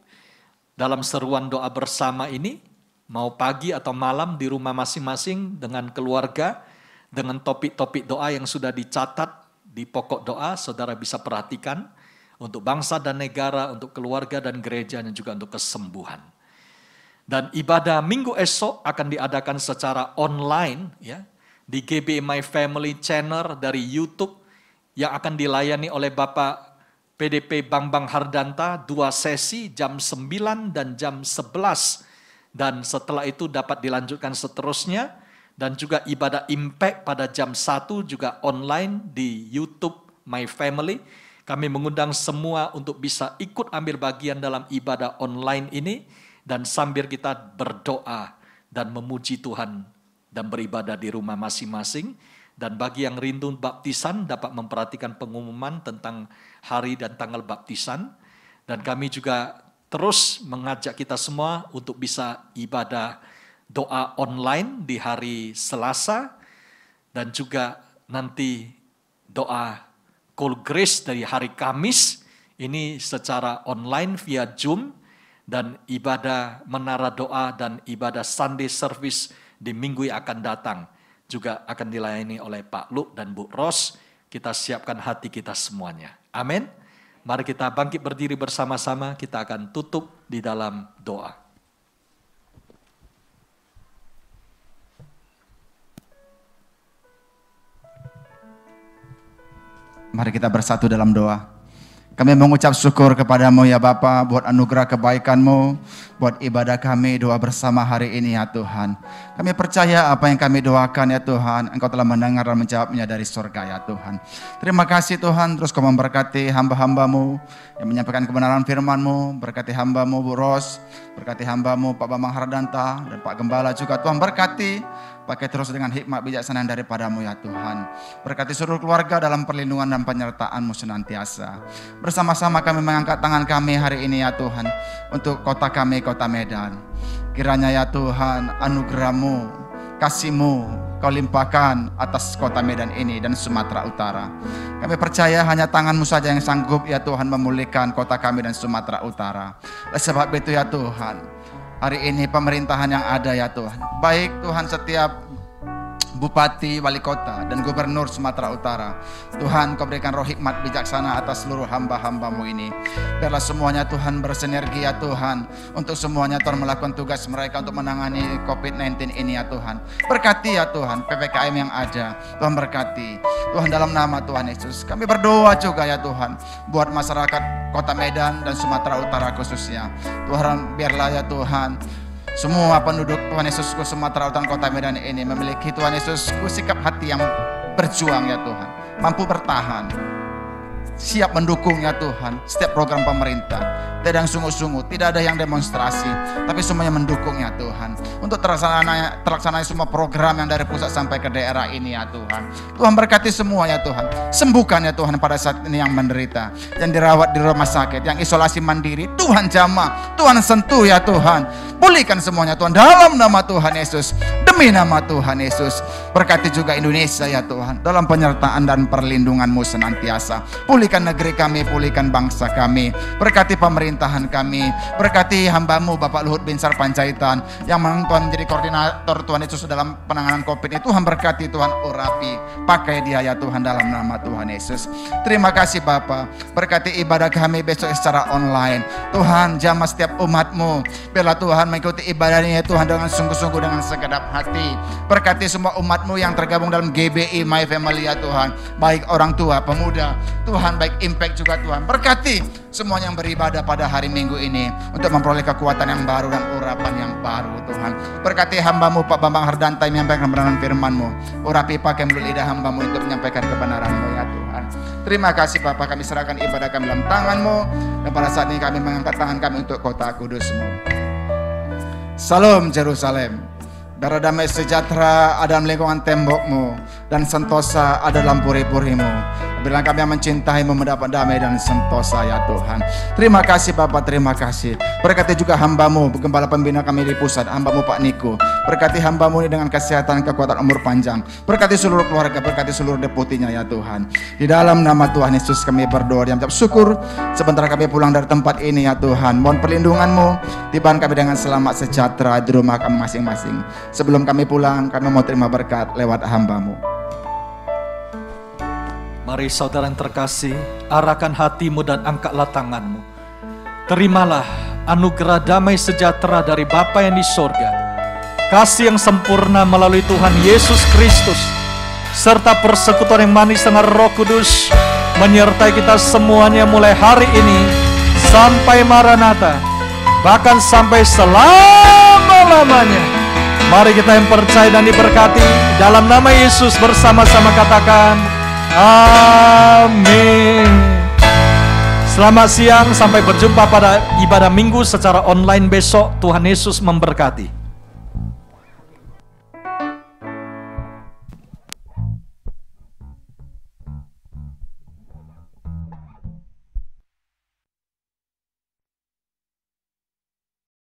dalam seruan doa bersama ini, mau pagi atau malam di rumah masing-masing dengan keluarga, dengan topik-topik doa yang sudah dicatat di pokok doa, saudara bisa perhatikan untuk bangsa dan negara, untuk keluarga dan gereja, dan juga untuk kesembuhan. Dan ibadah minggu esok akan diadakan secara online ya di GBI My Family Channel dari YouTube yang akan dilayani oleh Bapak PDP Bambang Hardanta, 2 sesi jam 9 dan jam 11. Dan setelah itu dapat dilanjutkan seterusnya. Dan juga ibadah impact pada jam 1 juga online di YouTube My Family. Kami mengundang semua untuk bisa ikut ambil bagian dalam ibadah online ini. Dan sambil kita berdoa dan memuji Tuhan dan beribadah di rumah masing-masing. Dan bagi yang rindu baptisan dapat memperhatikan pengumuman tentang hari dan tanggal baptisan. Dan kami juga terus mengajak kita semua untuk bisa ibadah doa online di hari Selasa. Dan juga nanti doa Call Grace dari hari Kamis. Ini secara online via Zoom. Dan ibadah menara doa dan ibadah Sunday Service di minggu yang akan datang juga akan dilayani oleh Pak Luke dan Bu Ros. Kita siapkan hati kita semuanya. Amin. Mari kita bangkit berdiri bersama-sama, kita akan tutup di dalam doa. Mari kita bersatu dalam doa. Kami mengucap syukur kepadamu ya Bapa buat anugerah kebaikan-Mu, buat ibadah kami doa bersama hari ini ya Tuhan. Kami percaya apa yang kami doakan ya Tuhan, Engkau telah mendengar dan menjawabnya dari surga ya Tuhan. Terima kasih Tuhan, terus Kau memberkati hamba-hamba-Mu yang menyampaikan kebenaran firman-Mu, berkati hamba-Mu Bu Ros, berkati hamba-Mu Pak Bambang Hardanta dan Pak Gembala juga Tuhan berkati. Pakai terus dengan hikmat bijaksana daripada-Mu ya Tuhan. Berkati seluruh keluarga dalam perlindungan dan penyertaan-Mu senantiasa. Bersama-sama kami mengangkat tangan kami hari ini ya Tuhan. Untuk kota kami, kota Medan. Kiranya ya Tuhan anugerah-Mu, kasih-Mu Kau limpahkan atas kota Medan ini dan Sumatera Utara. Kami percaya hanya tangan-Mu saja yang sanggup ya Tuhan memulihkan kota kami dan Sumatera Utara. Oleh sebab itu ya Tuhan, hari ini pemerintahan yang ada ya Tuhan, baik Tuhan setiap Bupati, Wali Kota, dan Gubernur Sumatera Utara. Tuhan Kau berikan roh hikmat bijaksana atas seluruh hamba-hamba-Mu ini. Biarlah semuanya Tuhan bersinergi ya Tuhan. Untuk semuanya Tuhan melakukan tugas mereka untuk menangani COVID-19 ini ya Tuhan. Berkati ya Tuhan PPKM yang ada. Tuhan berkati. Tuhan dalam nama Tuhan Yesus. Kami berdoa juga ya Tuhan. Buat masyarakat Kota Medan dan Sumatera Utara khususnya. Tuhan biarlah ya Tuhan Semua penduduk Tuhan Yesusku Sumatera Utara Kota Medan ini memiliki Tuhan Yesusku sikap hati yang berjuang ya Tuhan, mampu bertahan, siap mendukung ya Tuhan setiap program pemerintah. Tidak ada yang sungguh-sungguh, tidak ada yang demonstrasi, tapi semuanya mendukung ya Tuhan untuk terlaksananya semua program yang dari pusat sampai ke daerah ini ya Tuhan. Tuhan berkati semua ya Tuhan, sembuhkan ya Tuhan pada saat ini yang menderita, yang dirawat di rumah sakit, yang isolasi mandiri, Tuhan jamah, Tuhan sentuh ya Tuhan, pulihkan semuanya Tuhan dalam nama Tuhan Yesus, demi nama Tuhan Yesus. Berkati juga Indonesia ya Tuhan dalam penyertaan dan perlindungan-Mu senantiasa. Pulihkan negeri kami, pulihkan bangsa kami, berkati pemerintahan kami, berkati hamba-Mu Bapak Luhut Binsar Panjaitan yang Tuhan menjadi koordinator Tuhan Yesus dalam penanganan COVID ini. Tuhan berkati, Tuhan urapi, pakai dia ya Tuhan dalam nama Tuhan Yesus. Terima kasih Bapa, berkati ibadah kami besok secara online. Tuhan jamah setiap umat-Mu, biarlah Tuhan mengikuti ibadahnya ya Tuhan dengan sungguh-sungguh, dengan segenap hati. Berkati semua umat-Mu yang tergabung dalam GBI My Family ya Tuhan, baik orang tua, pemuda, Tuhan baik Impact juga Tuhan. Berkati semuanya yang beribadah pada hari Minggu ini untuk memperoleh kekuatan yang baru dan urapan yang baru Tuhan. Berkati hamba-Mu Pak Bambang Hardanta yang menyampaikan kebenaran firman-Mu. Urapi pakai mulut lidah hamba-Mu untuk menyampaikan kebenaran-Mu ya Tuhan. Terima kasih Bapak, kami serahkan ibadah kami dalam tangan-Mu, dan pada saat ini kami mengangkat tangan kami untuk kota kudus-Mu. Salam Jerusalem. Darah damai sejahtera ada dalam lingkungan tembok-Mu, dan sentosa ada dalam puri-puri-Mu. Bila kami yang mencintai-Mu mendapat damai dan sentosa ya Tuhan. Terima kasih Bapak, terima kasih. Berkati juga hamba-Mu, Gembala Pembina kami di pusat, hamba-Mu Pak Niko. Berkati hamba-Mu ini dengan kesehatan, kekuatan, umur panjang. Berkati seluruh keluarga, berkati seluruh deputinya ya Tuhan. Di dalam nama Tuhan Yesus kami berdoa dan mengucap syukur. Sebentar kami pulang dari tempat ini ya Tuhan, mohon perlindungan-Mu, tibakan kami dengan selamat sejahtera di rumah kami masing-masing. Sebelum kami pulang, kami mau terima berkat lewat hamba-Mu. Mari saudara yang terkasih, arahkan hatimu dan angkatlah tanganmu. Terimalah anugerah damai sejahtera dari Bapa yang di sorga, kasih yang sempurna melalui Tuhan Yesus Kristus, serta persekutuan yang manis dengan Roh Kudus menyertai kita semuanya mulai hari ini sampai Maranatha, bahkan sampai selama-lamanya. Mari kita yang percaya dan diberkati dalam nama Yesus bersama-sama katakan amin. Selamat siang, sampai berjumpa pada ibadah minggu secara online besok. Tuhan Yesus memberkati.